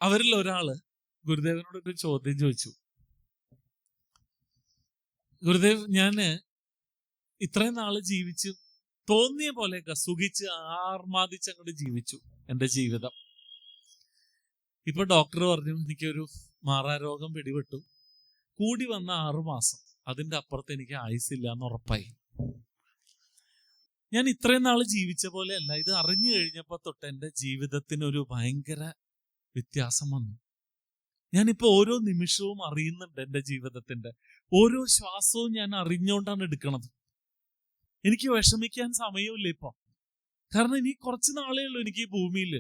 അവരിൽ ഒരാള് ഗുരുദേവനോട് ഒരു ചോദ്യം ചോദിച്ചു. ഗുരുദേവ്, ഞാന് ഇത്രയും നാള് ജീവിച്ചു, തോന്നിയ പോലെയൊക്കെ സുഖിച്ച് ആർമാദിച്ച് അങ്ങോട്ട് ജീവിച്ചു എന്റെ ജീവിതം. ഇപ്പൊ ഡോക്ടർ പറഞ്ഞു എനിക്കൊരു മാറാരോഗം പിടിപെട്ടു, കൂടി വന്ന 6 മാസം, അതിന്റെ അപ്പുറത്ത് എനിക്ക് ആയുസില്ല എന്ന് ഉറപ്പായി. ഞാൻ ഇത്രയും നാള് ജീവിച്ച പോലെയല്ല, ഇത് അറിഞ്ഞു കഴിഞ്ഞപ്പോ തൊട്ട് എന്റെ ജീവിതത്തിനൊരു ഭയങ്കര വ്യത്യാസം വന്നു. ഞാനിപ്പോ ഓരോ നിമിഷവും അറിയുന്നുണ്ട്, എന്റെ ജീവിതത്തിന്റെ ഓരോ ശ്വാസവും ഞാൻ അറിഞ്ഞുകൊണ്ടാണ് എടുക്കണത്. എനിക്ക് വിഷമിക്കാൻ സമയമില്ല ഇപ്പൊ, കാരണം ഇനി കുറച്ച് നാളേ ഉള്ളൂ എനിക്ക് ഈ ഭൂമിയിൽ.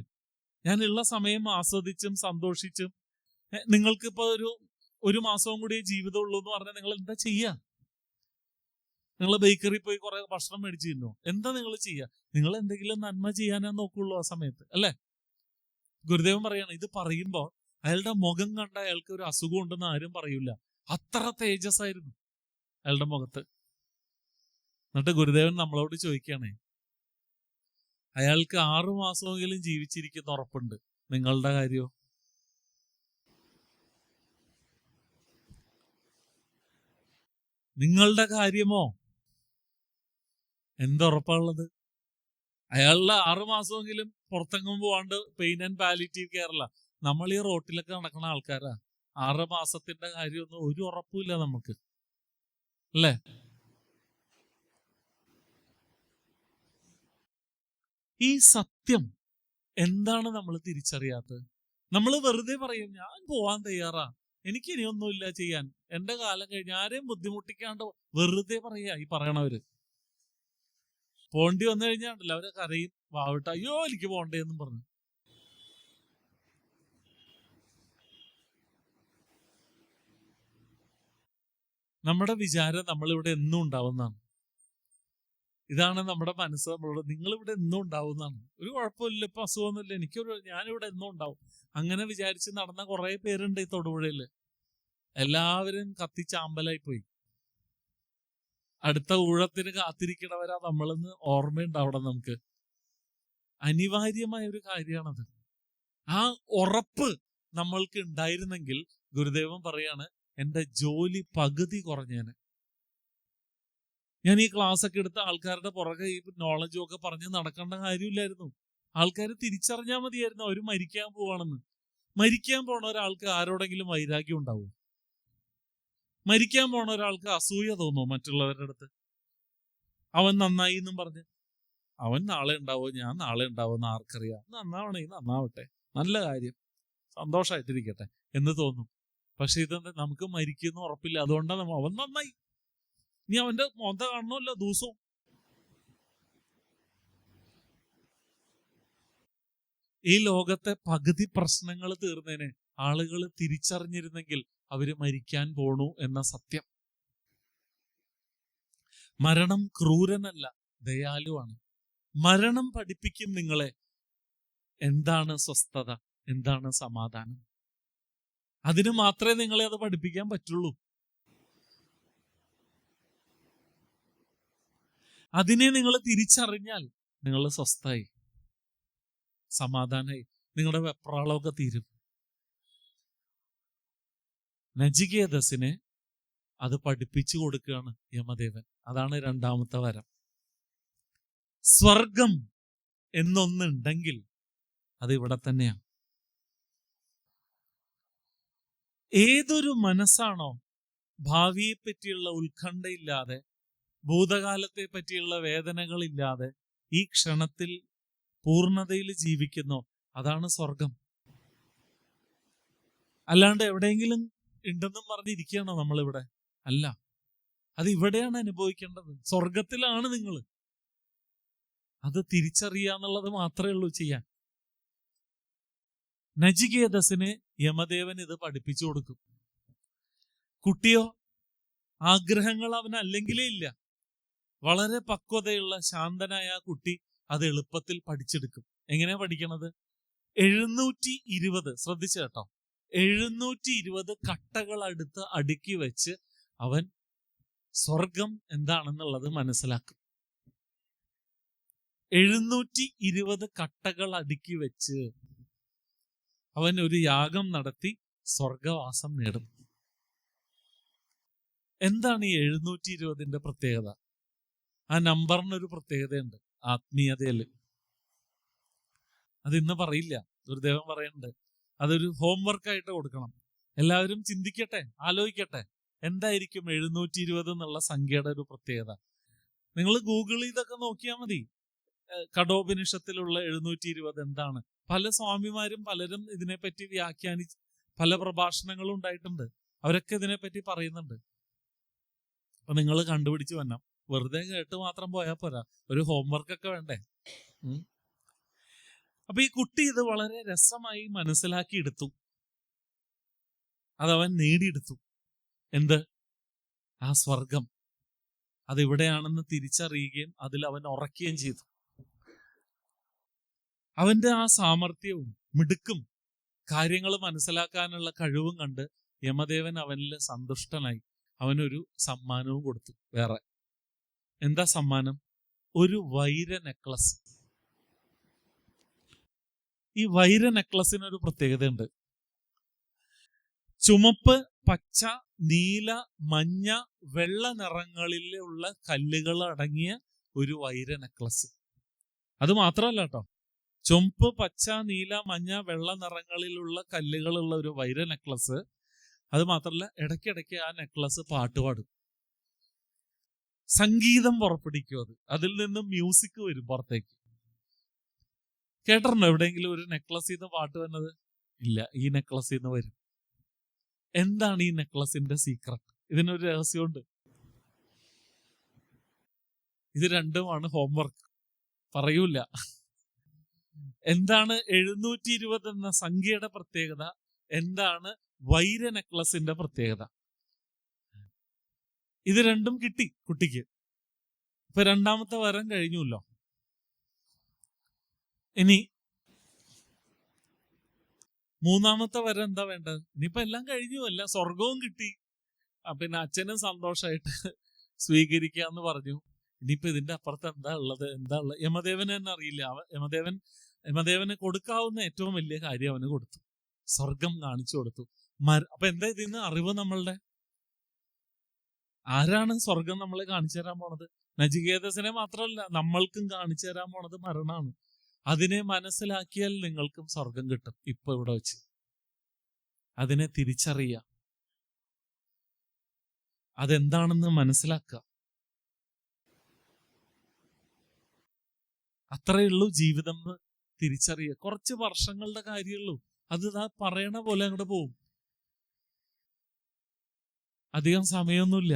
ഞാനുള്ള സമയം ആസ്വദിച്ചും സന്തോഷിച്ചും. നിങ്ങൾക്കിപ്പോ ഒരു മാസവും കൂടി ജീവിതമുള്ളൂ എന്ന് പറഞ്ഞാൽ നിങ്ങൾ എന്താ ചെയ്യാ? നിങ്ങൾ ബേക്കറി പോയി കുറെ ഭക്ഷണം മേടിച്ചു തിന്നോ? എന്താ നിങ്ങൾ ചെയ്യാ? നിങ്ങൾ എന്തെങ്കിലും നന്മ ചെയ്യാനേ നോക്കുള്ളൂ ആ സമയത്ത്, അല്ലേ? ഗുരുദേവൻ പറയാണ്, ഇത് പറയുമ്പോ അയാളുടെ മുഖം കണ്ട അയാൾക്ക് ഒരു അസുഖം ഉണ്ടെന്ന് ആരും പറയൂല, അത്ര തേജസ് ആയിരുന്നു അയാളുടെ മുഖത്ത്. എന്നിട്ട് ഗുരുദേവൻ നമ്മളോട് ചോദിക്കുകയാണേ, അയാൾക്ക് 6 മാസമെങ്കിലും ജീവിച്ചിരിക്കുന്ന ഉറപ്പുണ്ട്, നിങ്ങളുടെ കാര്യമോ? നിങ്ങളുടെ കാര്യമോ? എന്തുറപ്പാണുള്ളത്? അയാളുടെ 6 മാസമെങ്കിലും പുറത്തെങ്ങും പോവാണ്ട് പെയിൻ ആൻഡ് പാലിറ്റീവ് കെയറല്ല. നമ്മൾ ഈ റോട്ടിലൊക്കെ നടക്കുന്ന ആൾക്കാരാ. 6 മാസത്തിന്റെ കാര്യമൊന്നും ഒരു ഉറപ്പില്ല നമുക്ക്, അല്ലേ? ഈ സത്യം എന്താണ് നമ്മൾ തിരിച്ചറിയാത്തത്? നമ്മൾ വെറുതെ പറയും ഞാൻ പോവാൻ തയ്യാറാ, എനിക്ക് ഇനിയൊന്നുമില്ല ചെയ്യാൻ, എന്റെ കാലം കഴിഞ്ഞ്, ആരെയും ബുദ്ധിമുട്ടിക്കാണ്ട് വെറുതെ പറയാ ഈ പറയണവര്. പോണ്ടി വന്നു കഴിഞ്ഞാണ്ടല്ലോ അവരെ കരയും, വാവിട്ട അയ്യോ എനിക്ക് പോണ്ടേന്നും പറഞ്ഞു. നമ്മുടെ വിചാരം നമ്മളിവിടെ എന്നും ഉണ്ടാവുന്നതാണ്. ഇതാണ് നമ്മുടെ മനസ്സ് നമ്മളോട്, നിങ്ങളിവിടെ എന്നും ഉണ്ടാവുന്നതാണ്, ഒരു കുഴപ്പമില്ല, ഇപ്പൊ അസുഖമൊന്നുമില്ല, ഞാനിവിടെ എന്നും ഉണ്ടാവും. അങ്ങനെ വിചാരിച്ച് നടന്ന കുറെ പേരുണ്ട് ഈ തൊടുപുഴയില്. എല്ലാവരും കത്തിച്ചാമ്പലായി പോയി. അടുത്ത ഊഴത്തിന് കാത്തിരിക്കണവരാ നമ്മളെന്ന് ഓർമ്മയുണ്ടാവണം നമുക്ക്. അനിവാര്യമായ ഒരു കാര്യമാണത്. ആ ഉറപ്പ് നമ്മൾക്ക് ഉണ്ടായിരുന്നെങ്കിൽ ഗുരുദേവൻ പറയാണ്, എൻ്റെ ജോലി പകുതി കുറഞ്ഞേനെ. ഞാൻ ഈ ക്ലാസ് ഒക്കെ എടുത്ത ആൾക്കാരുടെ പുറകെ ഈ നോളജും ഒക്കെ പറഞ്ഞ് നടക്കേണ്ട കാര്യമില്ലായിരുന്നു. ആൾക്കാർ തിരിച്ചറിഞ്ഞാൽ മതിയായിരുന്നു അവർ മരിക്കാൻ പോവാണെന്ന്. മരിക്കാൻ പോണ ഒരാൾക്ക് ആരോടെങ്കിലും വൈരാഗ്യം ഉണ്ടാവും? മരിക്കാൻ പോണ ഒരാൾക്ക് അസൂയ തോന്നുമോ മറ്റുള്ളവരുടെ അടുത്ത്? അവൻ നന്നായി എന്നും പറഞ്ഞ് അവൻ നാളെ ഉണ്ടാവോ, ഞാൻ നാളെ ഉണ്ടാവോ എന്ന് ആർക്കറിയാം. നന്നാവണമെങ്കിൽ നന്നാവട്ടെ, നല്ല കാര്യം, സന്തോഷമായിട്ടിരിക്കട്ടെ എന്ന് തോന്നും. പക്ഷെ ഇതെന്താ, നമുക്ക് മരിക്കുന്ന ഉറപ്പില്ല. അതുകൊണ്ടാണ് അവൻ നന്നായി, നീ അവന്റെ മോന്ത കാണണമല്ലോ ദിവസവും. ഈ ലോകത്തെ പകുതി പ്രശ്നങ്ങൾ തീർന്നേനെ ആളുകൾ തിരിച്ചറിഞ്ഞിരുന്നെങ്കിൽ അവര് മരിക്കാൻ പോണു എന്ന സത്യം. മരണം ക്രൂരനല്ല, ദയാലുവാണ്. മരണം പഠിപ്പിക്കും നിങ്ങളെ എന്താണ് സ്വസ്ഥത, എന്താണ് സമാധാനം. അതിന് മാത്രമേ നിങ്ങളെ അത് പഠിപ്പിക്കാൻ പറ്റുള്ളൂ. അതിനെ നിങ്ങൾ തിരിച്ചറിഞ്ഞാൽ നിങ്ങൾ സ്വസ്ഥായി, സമാധാനായി, നിങ്ങളുടെ വെപ്രാളമൊക്കെ തീരും. നചികേതസിനെ അത് പഠിപ്പിച്ചു കൊടുക്കുകയാണ് യമദേവൻ. അതാണ് രണ്ടാമത്തെ വരം. സ്വർഗം എന്നൊന്നുണ്ടെങ്കിൽ അത് ഇവിടെ തന്നെയാണ്. ഏതൊരു മനസ്സാണോ ഭാവിയെ പറ്റിയുള്ള ഉത്കണ്ഠയില്ലാതെ, ഭൂതകാലത്തെ പറ്റിയുള്ള വേദനകളില്ലാതെ ഈ ക്ഷണത്തിൽ പൂർണ്ണതയിൽ ജീവിക്കുന്നോ, അതാണ് സ്വർഗം. അല്ലാണ്ട് എവിടെയെങ്കിലും ഉണ്ടെന്നും പറഞ്ഞിരിക്കുകയാണോ നമ്മളിവിടെ? അല്ല, അത് ഇവിടെയാണ് അനുഭവിക്കേണ്ടത്. സ്വർഗത്തിലാണ് നിങ്ങൾ. അത് തിരിച്ചറിയാന്നുള്ളത് മാത്രമേ ഉള്ളൂ ചെയ്യാൻ. നചികേതസിന് യമദേവൻ ഇത് പഠിപ്പിച്ചു കൊടുക്കും. കുട്ടിയോ, ആഗ്രഹങ്ങൾ അവന് അല്ലെങ്കിലേ ഇല്ല. വളരെ പക്വതയുള്ള ശാന്തനായ ആ കുട്ടി അത് എളുപ്പത്തിൽ പഠിച്ചെടുക്കും. എങ്ങനെയാ പഠിക്കണത്? 720, ശ്രദ്ധിച്ചു കേട്ടോ, 720 കട്ടകൾ അടുക്കി വെച്ച് അവൻ സ്വർഗം എന്താണെന്നുള്ളത് മനസ്സിലാക്കും. 720 കട്ടകൾ അടുക്കി വെച്ച് അവൻ ഒരു യാഗം നടത്തി സ്വർഗവാസം നേടും. എന്താണ് ഈ 720ന്റെ പ്രത്യേകത? ആ നമ്പറിനൊരു പ്രത്യേകതയുണ്ട് ആത്മീയതയില്. അത് ഇന്ന് പറയില്ല, ഗുരുദേവൻ പറയുന്നുണ്ട്. അതൊരു ഹോംവർക്ക് ആയിട്ട് കൊടുക്കണം. എല്ലാവരും ചിന്തിക്കട്ടെ, ആലോചിക്കട്ടെ, എന്തായിരിക്കും 720 എന്നുള്ള സംഖ്യയുടെ ഒരു പ്രത്യേകത. നിങ്ങൾ ഗൂഗിളിൽ ഇതൊക്കെ നോക്കിയാൽ മതി. കഠോപനിഷത്തിലുള്ള 720 എന്താണ്? പല സ്വാമിമാരും പലരും ഇതിനെപ്പറ്റി വ്യാഖ്യാനിച്ച് പല പ്രഭാഷണങ്ങളും ഉണ്ടായിട്ടുണ്ട്. അവരൊക്കെ ഇതിനെപ്പറ്റി പറയുന്നുണ്ട്. അപ്പൊ നിങ്ങൾ കണ്ടുപിടിച്ച് വരണം. വെറുതെ കേട്ട് മാത്രം പോയാൽ പോരാ, ഒരു ഹോംവർക്കൊക്കെ വേണ്ടേ? അപ്പൊ ഈ കുട്ടി ഇത് വളരെ രസമായി മനസ്സിലാക്കിയെടുത്തു. അതവൻ നേടിയെടുത്തു. എന്ത്? ആ സ്വർഗം അതിവിടെയാണെന്ന് തിരിച്ചറിയുകയും അതിൽ അവൻ ഉറക്കുകയും ചെയ്തു. അവന്റെ ആ സാമർഥ്യവും മിടുക്കും കാര്യങ്ങൾ മനസ്സിലാക്കാനുള്ള കഴിവും കണ്ട് യമദേവൻ അവനിൽ സന്തുഷ്ടനായി. അവനൊരു സമ്മാനവും കൊടുത്തു. വേറെ എന്താ സമ്മാനം? ഒരു വൈര നെക്ലസ്. ഈ വൈര നെക്ലസിനൊരു പ്രത്യേകതയുണ്ട്. ചുമപ്പ്, പച്ച, നീല, മഞ്ഞ, വെള്ള നിറങ്ങളിലുള്ള കല്ലുകൾ അടങ്ങിയ ഒരു വൈര നെക്ലസ്. അത് മാത്രമല്ല കേട്ടോ, ചുമപ്പ്, പച്ച, നീല, മഞ്ഞ, വെള്ള നിറങ്ങളിലുള്ള കല്ലുകളുള്ള ഒരു വൈര നെക്ലസ്. അത് മാത്രമല്ല, ഇടയ്ക്കിടയ്ക്ക് ആ നെക്ലസ് പാട്ടുപാടും, സംഗീതം പുറപ്പെടുവിക്കും. അതിൽ നിന്ന് മ്യൂസിക് വരും പുറത്തേക്ക്. കേട്ടിട്ടുണ്ടോ എവിടെയെങ്കിലും ഒരു നെക്ലസിൽ നിന്ന് പാട്ട് വന്നത്? ഇല്ല, ഈ നെക്ലസിൽ നിന്ന് വരും. എന്താണ് ഈ നെക്ലസിന്റെ സീക്രട്ട്? ഇതിനൊരു രഹസ്യമുണ്ട്. ഇത് രണ്ടുമാണ് ഹോംവർക്ക്, പറയൂല. എന്താണ് 720 എന്ന സംഖ്യയുടെ പ്രത്യേകത? എന്താണ് വൈര നെക്ലസിന്റെ പ്രത്യേകത? ഇത് രണ്ടും കിട്ടി കുട്ടിക്ക്. ഇപ്പൊ രണ്ടാമത്തെ വരം കഴിഞ്ഞുല്ലോ. ഇനി മൂന്നാമത്തെ വരം എന്താ വേണ്ടത്? ഇനിയിപ്പോ എല്ലാം കഴിഞ്ഞു, എല്ലാം സ്വർഗവും കിട്ടി. പിന്നെ അച്ഛനും സന്തോഷമായിട്ട് സ്വീകരിക്കാന്ന് പറഞ്ഞു. ഇനിയിപ്പോ ഇതിന്റെ അപ്പുറത്ത് എന്താ ഉള്ളത്? യമദേവന് തന്നെ അറിയില്ല. യമദേവന് കൊടുക്കാവുന്ന ഏറ്റവും വലിയ കാര്യം അവന് കൊടുത്തു. സ്വർഗം കാണിച്ചു കൊടുത്തു. അപ്പൊ എന്താ ഇതിന്ന് അറിവ് നമ്മളുടെ? ആരാണ് സ്വർഗം നമ്മളെ കാണിച്ചു തരാൻ പോണത്? നചികേതസിനെ മാത്രമല്ല, നമ്മൾക്കും കാണിച്ചു തരാൻ പോണത് മരണമാണ്. അതിനെ മനസ്സിലാക്കിയാൽ നിങ്ങൾക്കും സ്വർഗം കിട്ടും. ഇപ്പൊ ഇവിടെ വെച്ച് അതിനെ തിരിച്ചറിയുക, അതെന്താണെന്ന് മനസ്സിലാക്കുക. അത്രയേ ഉള്ളൂ ജീവിതം എന്ന് തിരിച്ചറിയുക. കുറച്ച് വർഷങ്ങളുടെ കാര്യമുള്ളൂ. അത് പറയണ പോലെ അങ്ങോട്ട് പോവും. അധികം സമയമൊന്നുമില്ല.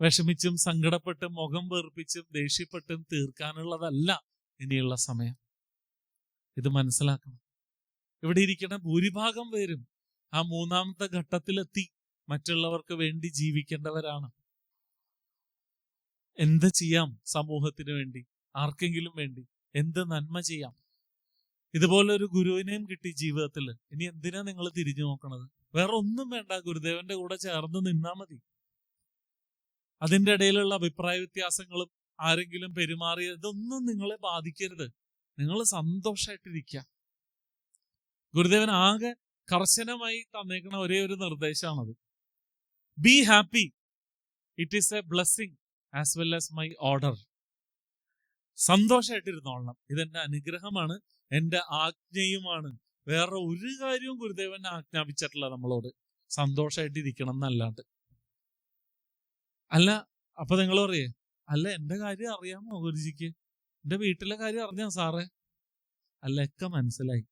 വിഷമിച്ചും സങ്കടപ്പെട്ടും മുഖം വീർപ്പിച്ചും ദേഷ്യപ്പെട്ടും തീർക്കാനുള്ളതല്ല ഇനിയുള്ള സമയം. ഇത് മനസ്സിലാക്കണം. ഇവിടെ ഇരിക്കുന്ന ഭൂരിഭാഗം പേരും ആ മൂന്നാമത്തെ ഘട്ടത്തിലെത്തി. മറ്റുള്ളവർക്ക് വേണ്ടി ജീവിക്കേണ്ടവരാണ്. എന്ത് ചെയ്യാം സമൂഹത്തിന് വേണ്ടി, ആർക്കെങ്കിലും വേണ്ടി എന്ത് നന്മ ചെയ്യാം? ഇതുപോലെ ഒരു ഗുരുവിനെയും കിട്ടി ജീവിതത്തിൽ. ഇനി എന്തിനാ നിങ്ങൾ തിരിഞ്ഞു നോക്കണത്? വേറെ ഒന്നും വേണ്ട, ഗുരുദേവന്റെ കൂടെ ചേർന്ന് നിന്നാ മതി. അതിൻ്റെ ഇടയിലുള്ള അഭിപ്രായ വ്യത്യാസങ്ങളും ആരെങ്കിലും പെരുമാറിയ ഇതൊന്നും നിങ്ങളെ ബാധിക്കരുത്. നിങ്ങൾ സന്തോഷമായിട്ടിരിക്കുക. ഗുരുദേവൻ ആകെ കർശനമായി തന്നേക്കണ ഒരേ ഒരു നിർദ്ദേശമാണത്. Be happy, it is a blessing as well as my order. സന്തോഷമായിട്ടിരുന്നോളണം, ഇതെന്റെ അനുഗ്രഹമാണ്, എന്റെ ആജ്ഞയുമാണ്. വേറെ ഒരു കാര്യവും ഗുരുദേവൻ ആജ്ഞാപിച്ചിട്ടില്ല നമ്മളോട്. സന്തോഷമായിട്ടിരിക്കണം എന്നല്ലാണ്ട്. അല്ല, അപ്പൊ നിങ്ങൾ പറയേ, അല്ല എന്റെ കാര്യം അറിയാമോ ഗുരുജിക്ക്? എന്റെ വീട്ടിലെ കാര്യം അറിഞ്ഞാ സാറേ? അല്ല, ഒക്കെ മനസ്സിലായി.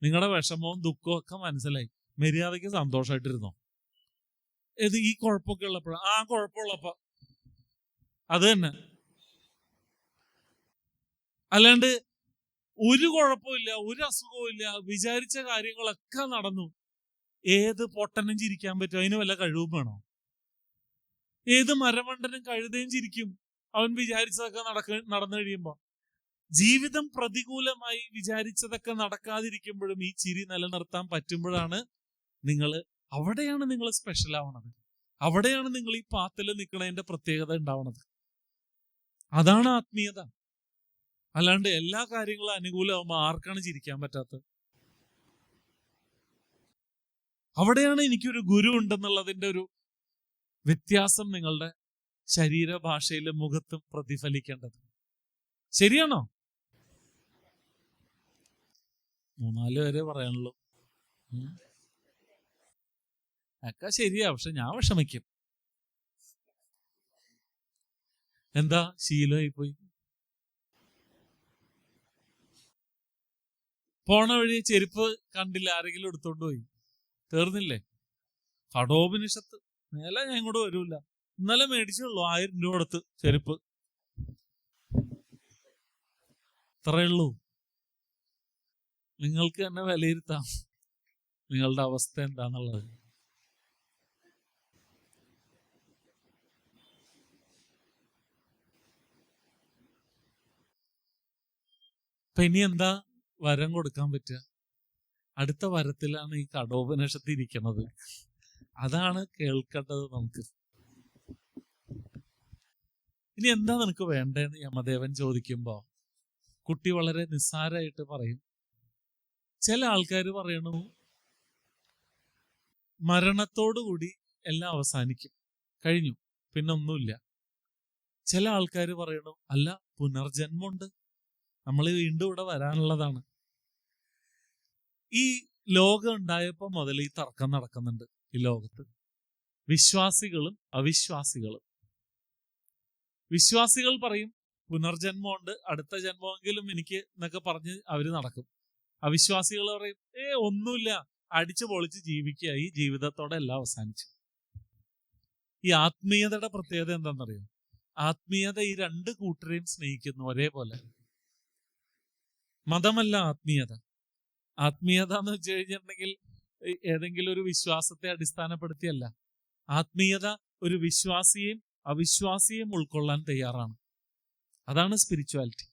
നിങ്ങളുടെ വിഷമവും ദുഃഖവും ഒക്കെ മനസ്സിലായി. മര്യാദയ്ക്ക് സന്തോഷമായിട്ടിരുന്നോ. ഇത് ഈ കുഴപ്പമൊക്കെ ഉള്ളപ്പോഴാ? ആ കുഴപ്പമുള്ളപ്പോ അത് തന്നെ. അല്ലാണ്ട് ഒരു കുഴപ്പമില്ല, ഒരു അസുഖവും ഇല്ല, വിചാരിച്ച കാര്യങ്ങളൊക്കെ നടന്നു. ഏത് പൊട്ടനും ചിരിക്കാൻ പറ്റും? അതിന് വല്ല കഴിവും വേണോ? ഏത് മരമണ്ടനും കഴുതയും ചിരിക്കും അവൻ വിചാരിച്ചതൊക്കെ നടന്നു കഴിയുമ്പോ. ജീവിതം പ്രതികൂലമായി വിചാരിച്ചതൊക്കെ നടക്കാതിരിക്കുമ്പോഴും ഈ ചിരി നിലനിർത്താൻ പറ്റുമ്പോഴാണ് അവിടെയാണ് നിങ്ങൾ സ്പെഷ്യൽ ആവണത്. അവിടെയാണ് നിങ്ങൾ ഈ പാത്തിൽ നിൽക്കണതിന്റെ പ്രത്യേകത ഉണ്ടാവണത്. അതാണ് ആത്മീയത. അല്ലാണ്ട് എല്ലാ കാര്യങ്ങളും അനുകൂലമാകുമ്പോൾ ആർക്കാണ് ചിരിക്കാൻ പറ്റാത്തത്? അവിടെയാണ് എനിക്കൊരു ഗുരു ഉണ്ടെന്നുള്ളതിന്റെ ഒരു വ്യത്യാസം നിങ്ങളുടെ ശരീരഭാഷയിലും മുഖത്തും പ്രതിഫലിക്കേണ്ടത്. ശരിയാണോ? 3-4 പേരെ പറയാനുള്ളൂ. ഒക്കെ ശരിയാ, പക്ഷെ ഞാൻ വിഷമിക്കും. എന്താ, ശീലമായി പോയി. പോണ വഴി ചെരുപ്പ് കണ്ടില്ല, ആരെങ്കിലും എടുത്തോണ്ട് പോയി, തീർന്നില്ലേ? കഠോപനിഷത്ത്. മേലെ ഞാൻ ഇങ്ങോട്ട് വരൂല. ഇന്നലെ മേടിച്ചുള്ളൂ 1000 രൂപ കൊടുത്ത് ചെരുപ്പ്. അത്രയേ ഉള്ളൂ. നിങ്ങൾക്ക് തന്നെ വിലയിരുത്താം നിങ്ങളുടെ അവസ്ഥ എന്താന്നുള്ളത്. അപ്പൊ ഇനി എന്താ വരം കൊടുക്കാൻ പറ്റുക? അടുത്ത വരത്തിലാണ് ഈ കഠോപനിഷത്ത് ഇരിക്കുന്നത്. അതാണ് കേൾക്കേണ്ടത് നമുക്ക്. ഇനി എന്താ നിനക്ക് വേണ്ടതെന്ന് യമദേവൻ ചോദിക്കുമ്പോ കുട്ടി വളരെ നിസ്സാരമായിട്ട് പറയും. ചില ആൾക്കാർ പറയണു മരണത്തോടുകൂടി എല്ലാം അവസാനിക്കും, കഴിഞ്ഞു, പിന്നെ ഒന്നുമില്ല. ചില ആൾക്കാർ പറയണു അല്ല, പുനർജന്മമുണ്ട്, നമ്മൾ വീണ്ടും ഇവിടെ വരാനുള്ളതാണ്. ഈ ലോകം ഉണ്ടായപ്പോ മുതൽ ഈ തർക്കം നടക്കുന്നുണ്ട് ഈ ലോകത്ത്. വിശ്വാസികളും അവിശ്വാസികളും. വിശ്വാസികൾ പറയും പുനർജന്മമുണ്ട്, അടുത്ത ജന്മമെങ്കിലും എനിക്ക് എന്നൊക്കെ പറഞ്ഞ് അവര് നടക്കും. അവിശ്വാസികൾ പറയും ഒന്നുമില്ല, അടിച്ചു പൊളിച്ച് ജീവിക്കുക, ഈ ജീവിതത്തോടെ എല്ലാം അവസാനിച്ചു. ഈ ആത്മീയതയുടെ പ്രത്യേകത എന്താണെന്നറിയോ? ആത്മീയത ഈ രണ്ട് കൂട്ടരെയും സ്നേഹിക്കുന്നു ഒരേപോലെ. മതമല്ല ആത്മീയത. ആത്മീയത എന്ന് വെച്ച് കഴിഞ്ഞിട്ടുണ്ടെങ്കിൽ ഏതെങ്കിലും ഒരു വിശ്വാസത്തെ അടിസ്ഥാനപ്പെടുത്തിയല്ല. ആത്മീയത ഒരു വിശ്വാസിയെയും അവിശ്വാസിയെയും ഉൾക്കൊള്ളാൻ തയ്യാറാണ്. അതാണ് സ്പിരിച്വാലിറ്റി.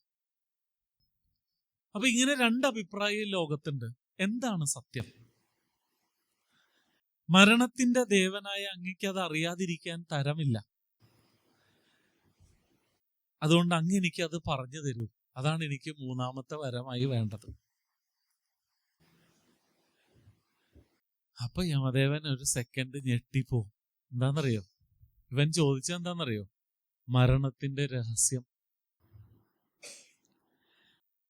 അപ്പൊ ഇങ്ങനെ രണ്ട് അഭിപ്രായം ലോകത്തുണ്ട്. എന്താണ് സത്യം? മരണത്തിന്റെ ദേവനായ അങ്ങയ്ക്ക് അത് അറിയാതിരിക്കാൻ തരമില്ല. അതുകൊണ്ട് അങ്ങ് എനിക്ക് അത് പറഞ്ഞു തരൂ. അതാണ് എനിക്ക് മൂന്നാമത്തെ വരമായി വേണ്ടത്. അപ്പൊ യമദേവൻ ഒരു സെക്കൻഡ് ഞെട്ടിപ്പോവും. എന്താണെന്നറിയോ? ഇവൻ ചോദിച്ചത് എന്താണെന്നറിയോ? മരണത്തിന്റെ രഹസ്യം.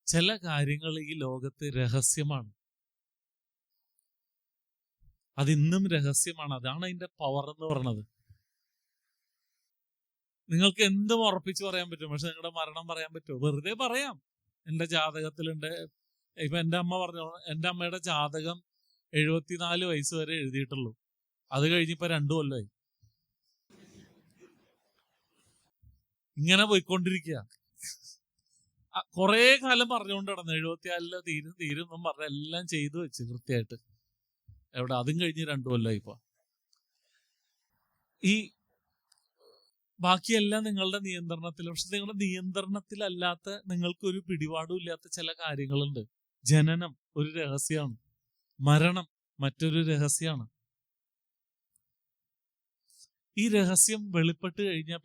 ചില കാര്യങ്ങൾ ഈ ലോകത്ത് രഹസ്യമാണ്. അതിന്നും രഹസ്യമാണ്. അതാണ് അതിന്റെ പവർ എന്ന് പറയുന്നത്. നിങ്ങൾക്ക് എന്തും ഉറപ്പിച്ച് പറയാൻ പറ്റും, പക്ഷെ നിങ്ങളുടെ മരണം പറയാൻ പറ്റുമോ? വെറുതെ പറയാം, എൻ്റെ ജാതകത്തിലുണ്ട്. ഇപ്പൊ എൻ്റെ അമ്മ പറഞ്ഞു, എൻ്റെ അമ്മയുടെ ജാതകം 74 വയസ്സ് വരെ എഴുതിയിട്ടുള്ളൂ. അത് കഴിഞ്ഞിപ്പോ 2 കൊല്ലമായി. ഇങ്ങനെ പോയിക്കൊണ്ടിരിക്കുക. കുറെ കാലം പറഞ്ഞുകൊണ്ട് നടന്നു 74 തീരും എന്നും പറഞ്ഞ എല്ലാം ചെയ്തു വെച്ച് കൃത്യമായിട്ട്. എവിടെ? അതും കഴിഞ്ഞ് 2 കൊല്ലമായി ഇപ്പൊ. ഈ ബാക്കിയെല്ലാം നിങ്ങളുടെ നിയന്ത്രണത്തിൽ. പക്ഷെ നിങ്ങളുടെ നിയന്ത്രണത്തിലല്ലാത്ത, നിങ്ങൾക്കൊരു പിടിപാടും ഇല്ലാത്ത ചില കാര്യങ്ങളുണ്ട്. ജനനം ഒരു രഹസ്യമാണ്, മരണം മറ്റൊരു രഹസ്യമാണ്. ഈ രഹസ്യം വെളിപ്പെട്ട് കഴിഞ്ഞാൽ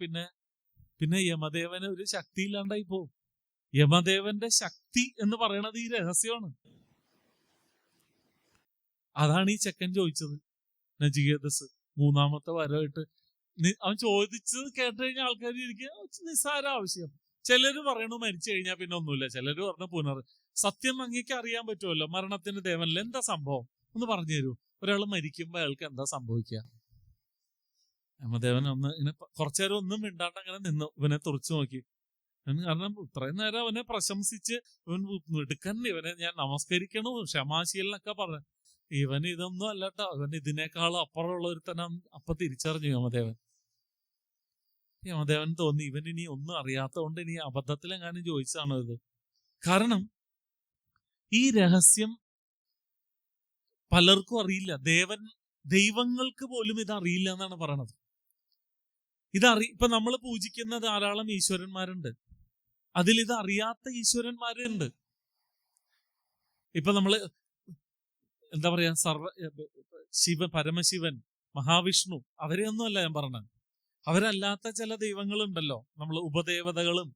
പിന്നെ യമദേവന് ഒരു ശക്തി ഇല്ലാണ്ടായി പോകും. യമദേവന്റെ ശക്തി എന്ന് പറയുന്നത് ഈ രഹസ്യമാണ്. അതാണ് ഈ ചെക്കൻ ചോദിച്ചത്, നചികേതസ്. 3-ാമത്തെ വരമായിട്ട് അവൻ ചോദിച്ചത് കേട്ട് കഴിഞ്ഞാൽ ആൾക്കാർ ഇരിക്കുക നിസ്സാര ആവശ്യം. ചിലര് പറയണു മരിച്ചു കഴിഞ്ഞാൽ പിന്നെ ഒന്നുമില്ല, ചിലര് പറഞ്ഞ സത്യം അങ്ങേക്ക് അറിയാൻ പറ്റുമല്ലോ, മരണത്തിന്റെ ദേവനിൽ എന്താ സംഭവം ഒന്ന് പറഞ്ഞു തരൂ. ഒരാൾ മരിക്കുമ്പോ അയാൾക്ക് എന്താ സംഭവിക്കുക? യമദേവൻ ഒന്ന് ഇങ്ങനെ കുറച്ചേരം ഒന്നും മിണ്ടാണ്ട് അങ്ങനെ നിന്നു, ഇവനെ തുറച്ചു നോക്കി. കാരണം ഇത്രയും നേരം അവനെ പ്രശംസിച്ച് ഇവൻ മിടുക്കൻ, ഇവനെ ഞാൻ നമസ്കരിക്കണു, ക്ഷമാശീലനൊക്കെ പറഞ്ഞു. ഇവൻ ഇതൊന്നും അല്ലട്ടോ, ഇവൻ ഇതിനേക്കാളും അപ്പുറമുള്ള ഒരു തന്നെ അപ്പൊ തിരിച്ചറിഞ്ഞു യമദേവൻ. യമദേവൻ തോന്നി ഇവൻ ഇനി ഒന്നും അറിയാത്തതുകൊണ്ട് ഇനി അബദ്ധത്തിലെങ്ങാനും ചോദിച്ചാണോ ഇത്. കാരണം ഈ രഹസ്യം പലർക്കും അറിയില്ല. ദൈവങ്ങൾക്ക് പോലും ഇത് അറിയില്ല എന്നാണ് പറയണത്. ഇപ്പൊ നമ്മൾ പൂജിക്കുന്ന ധാരാളം ഈശ്വരന്മാരുണ്ട്, അതിൽ ഇത് അറിയാത്ത ഈശ്വരന്മാരുണ്ട്. ഇപ്പൊ നമ്മള് എന്താ പറയാ, പരമശിവൻ, മഹാവിഷ്ണു, അവരെയൊന്നും അല്ല ഞാൻ പറഞ്ഞത്. അവരല്ലാത്ത ചില ദൈവങ്ങളുണ്ടല്ലോ, നമ്മൾ ഉപദേവതകളും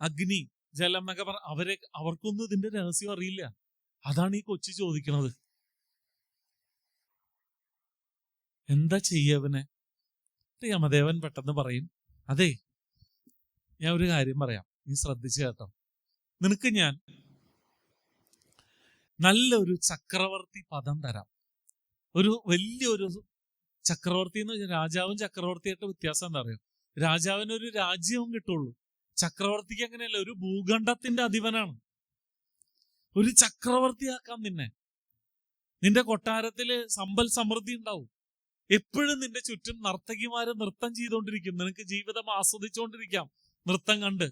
അഗ്നി, ജലം എന്നൊക്കെ അവർക്കൊന്നും ഇതിന്റെ രഹസ്യം അറിയില്ല. അതാണ് ഈ കൊച്ചു ചോദിക്കണത്. എന്താ ചെയ്യവനെ? യമദേവൻ പെട്ടെന്ന് പറയും, അതെ ഞാൻ ഒരു കാര്യം പറയാം, നീ ശ്രദ്ധിച്ചു കേട്ടോ. നിനക്ക് ഞാൻ നല്ലൊരു ചക്രവർത്തി പദം തരാം. ഒരു വലിയൊരു ചക്രവർത്തി എന്ന് വെച്ചാൽ രാജാവും ചക്രവർത്തിയായിട്ട് വ്യത്യാസം എന്താ പറയുക? രാജാവിന് ഒരു രാജ്യവും കിട്ടുള്ളൂ, ചക്രവർത്തിക്ക് അങ്ങനെയല്ല, ഒരു ഭൂഖണ്ഡത്തിന്റെ അധിപനാണ്. ഒരു ചക്രവർത്തിയാക്കാം നിന്നെ. നിന്റെ കൊട്ടാരത്തില് സമ്പൽ സമൃദ്ധി ഉണ്ടാവും. എപ്പോഴും നിന്റെ ചുറ്റും നർത്തകിമാര് നൃത്തം ചെയ്തുകൊണ്ടിരിക്കും. നിനക്ക് ജീവിതം ആസ്വദിച്ചുകൊണ്ടിരിക്കാം നൃത്തം കണ്ട്.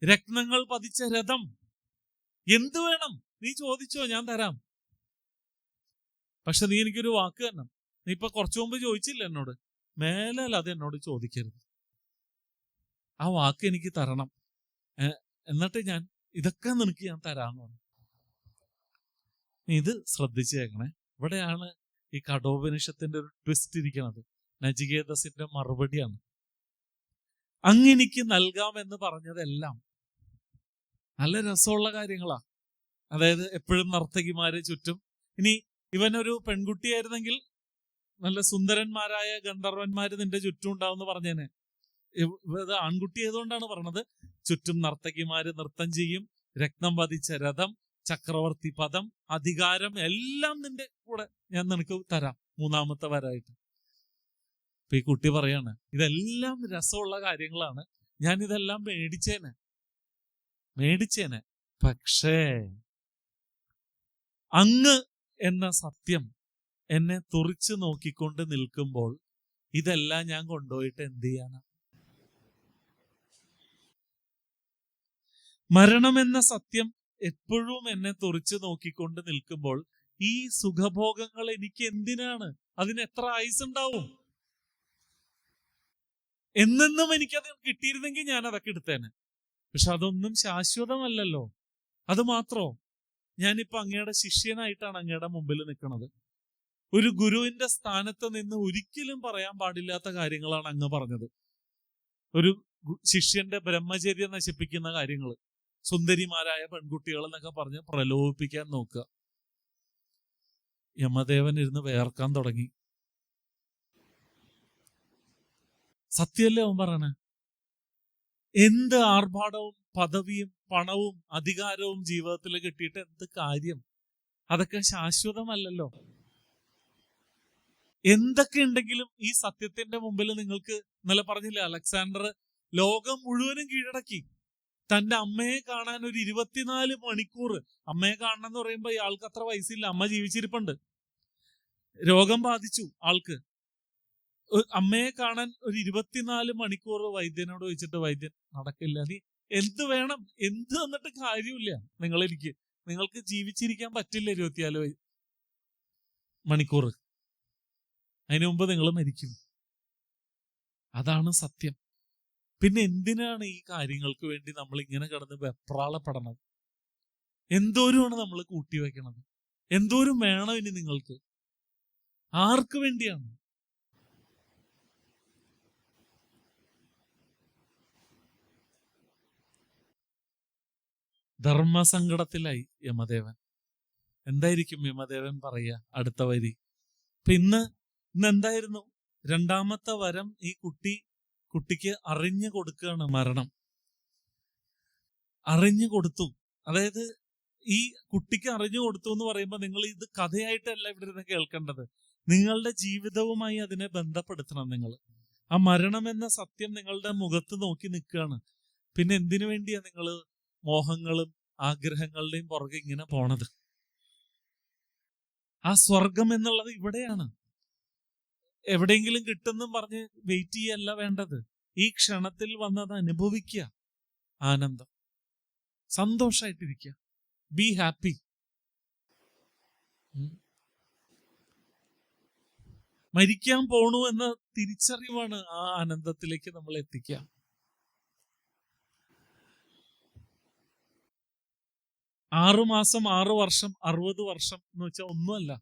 രത്നങ്ങൾ പതിച്ച രഥം, എന്ത് വേണം നീ ചോദിച്ചോ, ഞാൻ തരാം. പക്ഷെ നീ എനിക്കൊരു വാക്ക് തന്നെ. നീ ഇപ്പൊ കുറച്ചു മുമ്പ് ചോദിച്ചില്ല എന്നോട്, മേലാൽ അത് എന്നോട് ചോദിക്കരുത്. ആ വാക്ക് എനിക്ക് തരണം, എന്നിട്ട് ഞാൻ ഇതൊക്കെ നിനക്ക് ഞാൻ തരാന്ന് പറഞ്ഞു. ഇത് ശ്രദ്ധിച്ചേക്കണേ. ഇവിടെയാണ് ഈ കഠോപനിഷത്തിന്റെ ഒരു ട്വിസ്റ്റ് ഇരിക്കുന്നത്. നചികേതസിന്റെ മറുപടിയാണ്. അങ്ങെനിക്ക് നൽകാമെന്ന് പറഞ്ഞതെല്ലാം നല്ല രസമുള്ള കാര്യങ്ങളാ. അതായത് എപ്പോഴും നർത്തകിമാര് ചുറ്റും. ഇനി ഇവനൊരു പെൺകുട്ടിയായിരുന്നെങ്കിൽ നല്ല സുന്ദരന്മാരായ ഗന്ധർവന്മാര് നിന്റെ ചുറ്റും ഉണ്ടാവുമെന്ന് പറഞ്ഞേനെ. ഇത് ആൺകുട്ടി ആയതുകൊണ്ടാണ് പറഞ്ഞത്. ചുറ്റും നർത്തകിമാര് നൃത്തം ചെയ്യും, രത്നം പതിച്ച രഥം, ചക്രവർത്തി പദം, അധികാരം, എല്ലാം നിന്റെ കൂടെ ഞാൻ നിനക്ക് തരാം 3-ാമത്തെ വരായിട്ട്. ഇപ്പൊ ഈ കുട്ടി പറയാണ്, ഇതെല്ലാം രസമുള്ള കാര്യങ്ങളാണ്, ഞാൻ ഇതെല്ലാം മേടിച്ചേനെ. പക്ഷേ അങ്ങ് എന്ന സത്യം എന്നെ തുറിച്ചു നോക്കിക്കൊണ്ട് നിൽക്കുമ്പോൾ ഇതെല്ലാം ഞാൻ കൊണ്ടുപോയിട്ട് എന്ത് ചെയ്യാനാ? മരണമെന്ന സത്യം എപ്പോഴും എന്നെ തുറിച്ചു നോക്കിക്കൊണ്ട് നിൽക്കുമ്പോൾ ഈ സുഖഭോഗങ്ങൾ എനിക്ക് എന്തിനാണ്? അതിന് എത്ര ആയുസ് ഉണ്ടാവും? എന്നെന്നും എനിക്കത് കിട്ടിയിരുന്നെങ്കിൽ ഞാൻ അതൊക്കെ എടുത്തേനെ. പക്ഷെ അതൊന്നും ശാശ്വതമല്ലല്ലോ. അത് മാത്രോ, ഞാനിപ്പോ അങ്ങയുടെ ശിഷ്യനായിട്ടാണ് അങ്ങയുടെ മുമ്പിൽ നിൽക്കുന്നത്. ഒരു ഗുരുവിന്റെ സ്ഥാനത്ത് നിന്ന് ഒരിക്കലും പറയാൻ പാടില്ലാത്ത കാര്യങ്ങളാണ് അങ്ങ് പറഞ്ഞത്. ഒരു ശിഷ്യന്റെ ബ്രഹ്മചര്യം നശിപ്പിക്കുന്ന കാര്യങ്ങൾ, സുന്ദരിമാരായ പെൺകുട്ടികൾ എന്നൊക്കെ പറഞ്ഞ് പ്രലോഭിപ്പിക്കാൻ നോക്കുക. യമദേവൻ ഇരുന്ന് വേർക്കാൻ തുടങ്ങി. സത്യമല്ലേ അവൻ പറയണേ? എന്ത് ആർഭാടവും പദവിയും പണവും അധികാരവും ജീവിതത്തിൽ കിട്ടിയിട്ട് എന്ത് കാര്യം? അതൊക്കെ ശാശ്വതമല്ലല്ലോ. എന്തൊക്കെ ഉണ്ടെങ്കിലും ഈ സത്യത്തിന്റെ മുമ്പിൽ നിങ്ങൾക്ക് ഇന്നലെ പറഞ്ഞില്ലേ, അലക്സാണ്ടർ ലോകം മുഴുവനും കീഴടക്കി. തന്റെ അമ്മയെ കാണാൻ ഒരു 24 മണിക്കൂർ, അമ്മയെ കാണണം എന്ന് പറയുമ്പോ ഇയാൾക്ക് അത്ര വയസ്സില്ല, അമ്മ ജീവിച്ചിരിപ്പുണ്ട്. രോഗം ബാധിച്ചു ആൾക്ക്. അമ്മയെ കാണാൻ ഒരു 24 മണിക്കൂർ വൈദ്യനോട് ചോദിച്ചിട്ട് വൈദ്യൻ നടക്കില്ല. നീ എന്ത് വേണം, എന്ത് വന്നിട്ട് കാര്യമില്ല, നിങ്ങൾക്ക് ജീവിച്ചിരിക്കാൻ പറ്റില്ല 24 മണിക്കൂർ. അതിനു മുമ്പ് നിങ്ങൾ മരിക്കും. അതാണ് സത്യം. പിന്നെ എന്തിനാണ് ഈ കാര്യങ്ങൾക്ക് വേണ്ടി നമ്മൾ ഇങ്ങനെ കിടന്ന് വെപ്രാളപ്പെടണത്? എന്തോരമാണ് നമ്മൾ കൂട്ടിവെക്കണത്? എന്തോരം വേണം ഇനി നിങ്ങൾക്ക്? ആർക്ക് വേണ്ടിയാണ്? ധർമ്മസങ്കടത്തിലായി യമദേവൻ. എന്തായിരിക്കും യമദേവൻ പറയുക അടുത്ത വരി? ഇന്ന് എന്തായിരുന്നു? രണ്ടാമത്തെ വരം ഈ കുട്ടിക്ക് അറിഞ്ഞു കൊടുക്കുകയാണ് മരണം. അറിഞ്ഞു കൊടുത്തു. അതായത് ഈ കുട്ടിക്ക് അറിഞ്ഞു കൊടുത്തു എന്ന് പറയുമ്പോൾ നിങ്ങൾ ഇത് കഥയായിട്ടല്ല ഇവിടെ ഇരുന്ന് കേൾക്കേണ്ടത്. നിങ്ങളുടെ ജീവിതവുമായി അതിനെ ബന്ധപ്പെടുത്തണം. നിങ്ങൾ ആ മരണം എന്ന സത്യം നിങ്ങളുടെ മുഖത്ത് നോക്കി നിൽക്കുകയാണ്. പിന്നെ എന്തിനു വേണ്ടിയാ നിങ്ങൾ മോഹങ്ങളും ആഗ്രഹങ്ങളുടെയും പുറകെ ഇങ്ങനെ പോണത്? ആ സ്വർഗം എന്നുള്ളത് ഇവിടെയാണ്. എവിടെയെങ്കിലും കിട്ടുന്നും പറഞ്ഞ് വെയിറ്റ് ചെയ്യല്ല വേണ്ടത്. ഈ ക്ഷണത്തിൽ വന്നത് അനുഭവിക്കുക, ആനന്ദം, സന്തോഷായിട്ടിരിക്കുക, ബി ഹാപ്പി. മരിക്കാൻ പോണു എന്ന തിരിച്ചറിവാണ് ആ ആനന്ദത്തിലേക്ക് നമ്മൾ എത്തിക്കുക. 6 മാസം 6 വർഷം 60 വർഷം എന്ന് വെച്ചാൽ ഒന്നുമല്ല.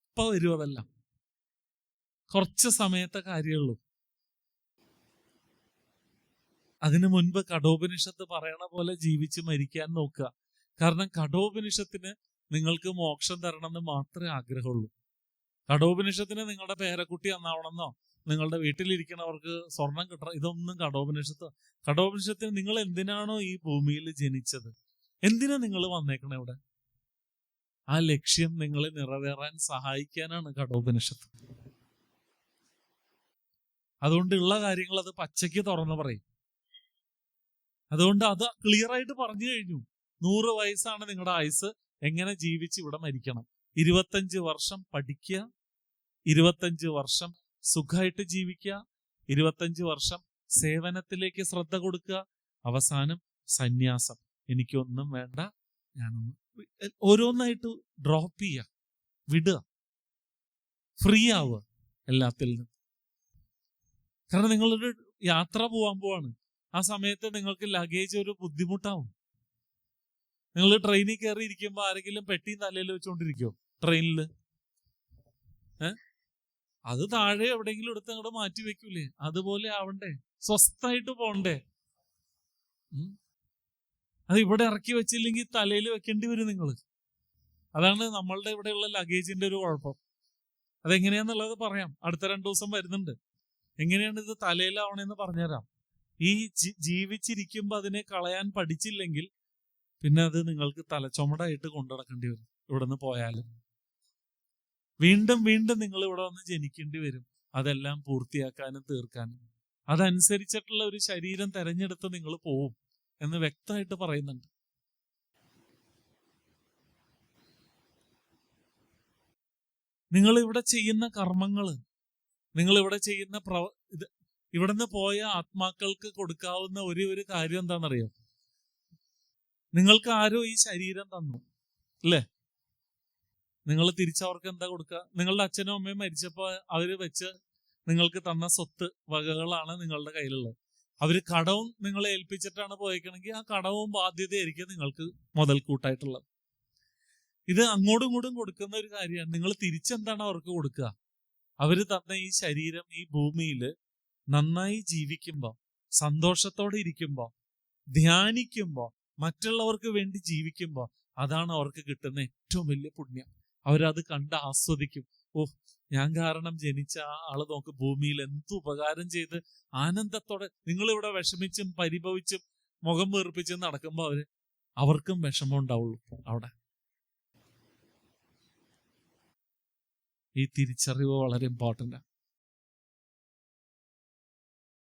ഇപ്പൊ വരും അതെല്ലാം. കുറച്ച് സമയത്തെ കാര്യമുള്ളൂ. അതിനു മുൻപ് കഠോപനിഷത്ത് പറയണ പോലെ ജീവിച്ച് മരിക്കാൻ നോക്കുക. കാരണം കഠോപനിഷത്തിന് നിങ്ങൾക്ക് മോക്ഷം തരണമെന്ന് മാത്രമേ ആഗ്രഹമുള്ളൂ. കഠോപനിഷത്തിന് നിങ്ങളുടെ പേരക്കുട്ടി നന്നാവണമെന്നോ നിങ്ങളുടെ വീട്ടിലിരിക്കണവർക്ക് സ്വർണം കിട്ടണം, ഇതൊന്നും കഠോപനിഷത്തിന് നിങ്ങൾ എന്തിനാണോ ഈ ഭൂമിയിൽ ജനിച്ചത്, എന്തിനാ നിങ്ങൾ വന്നേക്കണേ ഇവിടെ, ആ ലക്ഷ്യം നിങ്ങളെ നിറവേറാൻ സഹായിക്കാനാണ് കഠോപനിഷത്ത്. അതുകൊണ്ടുള്ള കാര്യങ്ങൾ അത് പച്ചയ്ക്ക് തുറന്നു പറയും. അതുകൊണ്ട് അത് ക്ലിയർ ആയിട്ട് പറഞ്ഞു കഴിഞ്ഞു. 100 വയസ്സാണ് നിങ്ങളുടെ ആയുസ്. എങ്ങനെ ജീവിച്ച് ഇവിടെ മരിക്കണം? 25 വർഷം പഠിക്കുക, 25 വർഷം സുഖമായിട്ട് ജീവിക്കുക, 25 വർഷം സേവനത്തിലേക്ക് ശ്രദ്ധ കൊടുക്കുക, അവസാനം സന്യാസം. എനിക്കൊന്നും വേണ്ട, ഞാനൊന്ന് ഓരോന്നായിട്ട് ഡ്രോപ്പ് ചെയ്യുക, വിടുക, ഫ്രീ ആവുക എല്ലാത്തിൽ നിന്നും. കാരണം നിങ്ങളൊരു യാത്ര പോവാൻ പോവാണ്. ആ സമയത്ത് നിങ്ങൾക്ക് ലഗേജ് ഒരു ബുദ്ധിമുട്ടാവും. നിങ്ങൾ ട്രെയിനിൽ കയറി ഇരിക്കുമ്പോൾ ആരെങ്കിലും പെട്ടിയും തലയിൽ വെച്ചുകൊണ്ടിരിക്കുമോ ട്രെയിനിൽ? അത് താഴെ എവിടെയെങ്കിലും എടുത്ത് അങ്ങോട്ട് മാറ്റി വെക്കൂലേ? അതുപോലെ ആവണ്ടേ, സ്വസ്ഥായിട്ട് പോണ്ടേ. അത് ഇവിടെ ഇറക്കി വെച്ചില്ലെങ്കിൽ തലയിൽ വെക്കേണ്ടി വരും നിങ്ങൾ. അതാണ് നമ്മളുടെ ഇവിടെയുള്ള ലഗേജിന്റെ ഒരു കുഴപ്പം. അതെങ്ങനെയാന്നുള്ളത് പറയാം, അടുത്ത 2 ദിവസം വരുന്നുണ്ട്. എങ്ങനെയാണ് ഇത് തലയിലാവണമെന്ന് പറഞ്ഞുതരാം. ഈ ജീവിച്ചിരിക്കുമ്പോൾ അതിനെ കളയാൻ പഠിച്ചില്ലെങ്കിൽ പിന്നെ അത് നിങ്ങൾക്ക് തലച്ചുമടായിട്ട് കൊണ്ടുനടക്കേണ്ടി വരും. ഇവിടെ നിന്ന് പോയാലും വീണ്ടും വീണ്ടും നിങ്ങൾ ഇവിടെ വന്ന് ജനിക്കേണ്ടി വരും, അതെല്ലാം പൂർത്തിയാക്കാനും തീർക്കാനും. അതനുസരിച്ചിട്ടുള്ള ഒരു ശരീരം തെരഞ്ഞെടുത്ത് നിങ്ങൾ പോവും എന്ന് വ്യക്തമായിട്ട് പറയുന്നുണ്ട്. നിങ്ങൾ ഇവിടെ ചെയ്യുന്ന കർമ്മങ്ങള്, നിങ്ങൾ ഇവിടെ ചെയ്യുന്ന ഇവിടുന്ന് പോയ ആത്മാക്കൾക്ക് കൊടുക്കാവുന്ന ഒരു കാര്യം എന്താണെന്നറിയോ? നിങ്ങൾക്ക് ആരോ ഈ ശരീരം തന്നു അല്ലേ? നിങ്ങൾ തിരിച്ചവർക്ക് എന്താ കൊടുക്കുക? നിങ്ങളുടെ അച്ഛനും അമ്മയും മരിച്ചപ്പോ അവര് വെച്ച് നിങ്ങൾക്ക് തന്ന സ്വത്ത് വകകളാണ് നിങ്ങളുടെ കയ്യിലുള്ളത്. അവര് കടവും നിങ്ങളെ ഏൽപ്പിച്ചിട്ടാണ് പോയേക്കണമെങ്കിൽ ആ കടവും ബാധ്യതയായിരിക്കും നിങ്ങൾക്ക് മുതൽക്കൂട്ടായിട്ടുള്ളത്. ഇത് അങ്ങോട്ടും ഇങ്ങോട്ടും കൊടുക്കുന്ന ഒരു കാര്യമാണ്. നിങ്ങൾ തിരിച്ചെന്താണ് അവർക്ക് കൊടുക്കുക? അവര് തന്ന ഈ ശരീരം ഈ ഭൂമിയിൽ നന്നായി ജീവിക്കുമ്പോ, സന്തോഷത്തോടെ ഇരിക്കുമ്പോ, ധ്യാനിക്കുമ്പോ, മറ്റുള്ളവർക്ക് വേണ്ടി ജീവിക്കുമ്പോ, അതാണ് അവർക്ക് കിട്ടുന്ന ഏറ്റവും വലിയ പുണ്യം. അവരത് കണ്ട് ആസ്വദിക്കും. ഓ, ഞാൻ കാരണം ജനിച്ച ആ ആള് നോക്ക് ഭൂമിയിൽ എന്ത് ഉപകാരം ചെയ്ത് ആനന്ദത്തോടെ. നിങ്ങളിവിടെ വിഷമിച്ചും പരിഭവിച്ചും മുഖം വീർപ്പിച്ചും നടക്കുമ്പോ അവർക്കും വിഷമം ഉണ്ടാവുള്ളൂ. അവിടെ ഈ തിരിച്ചറിവ് വളരെ ഇമ്പോർട്ടൻ്റ് ആണ്.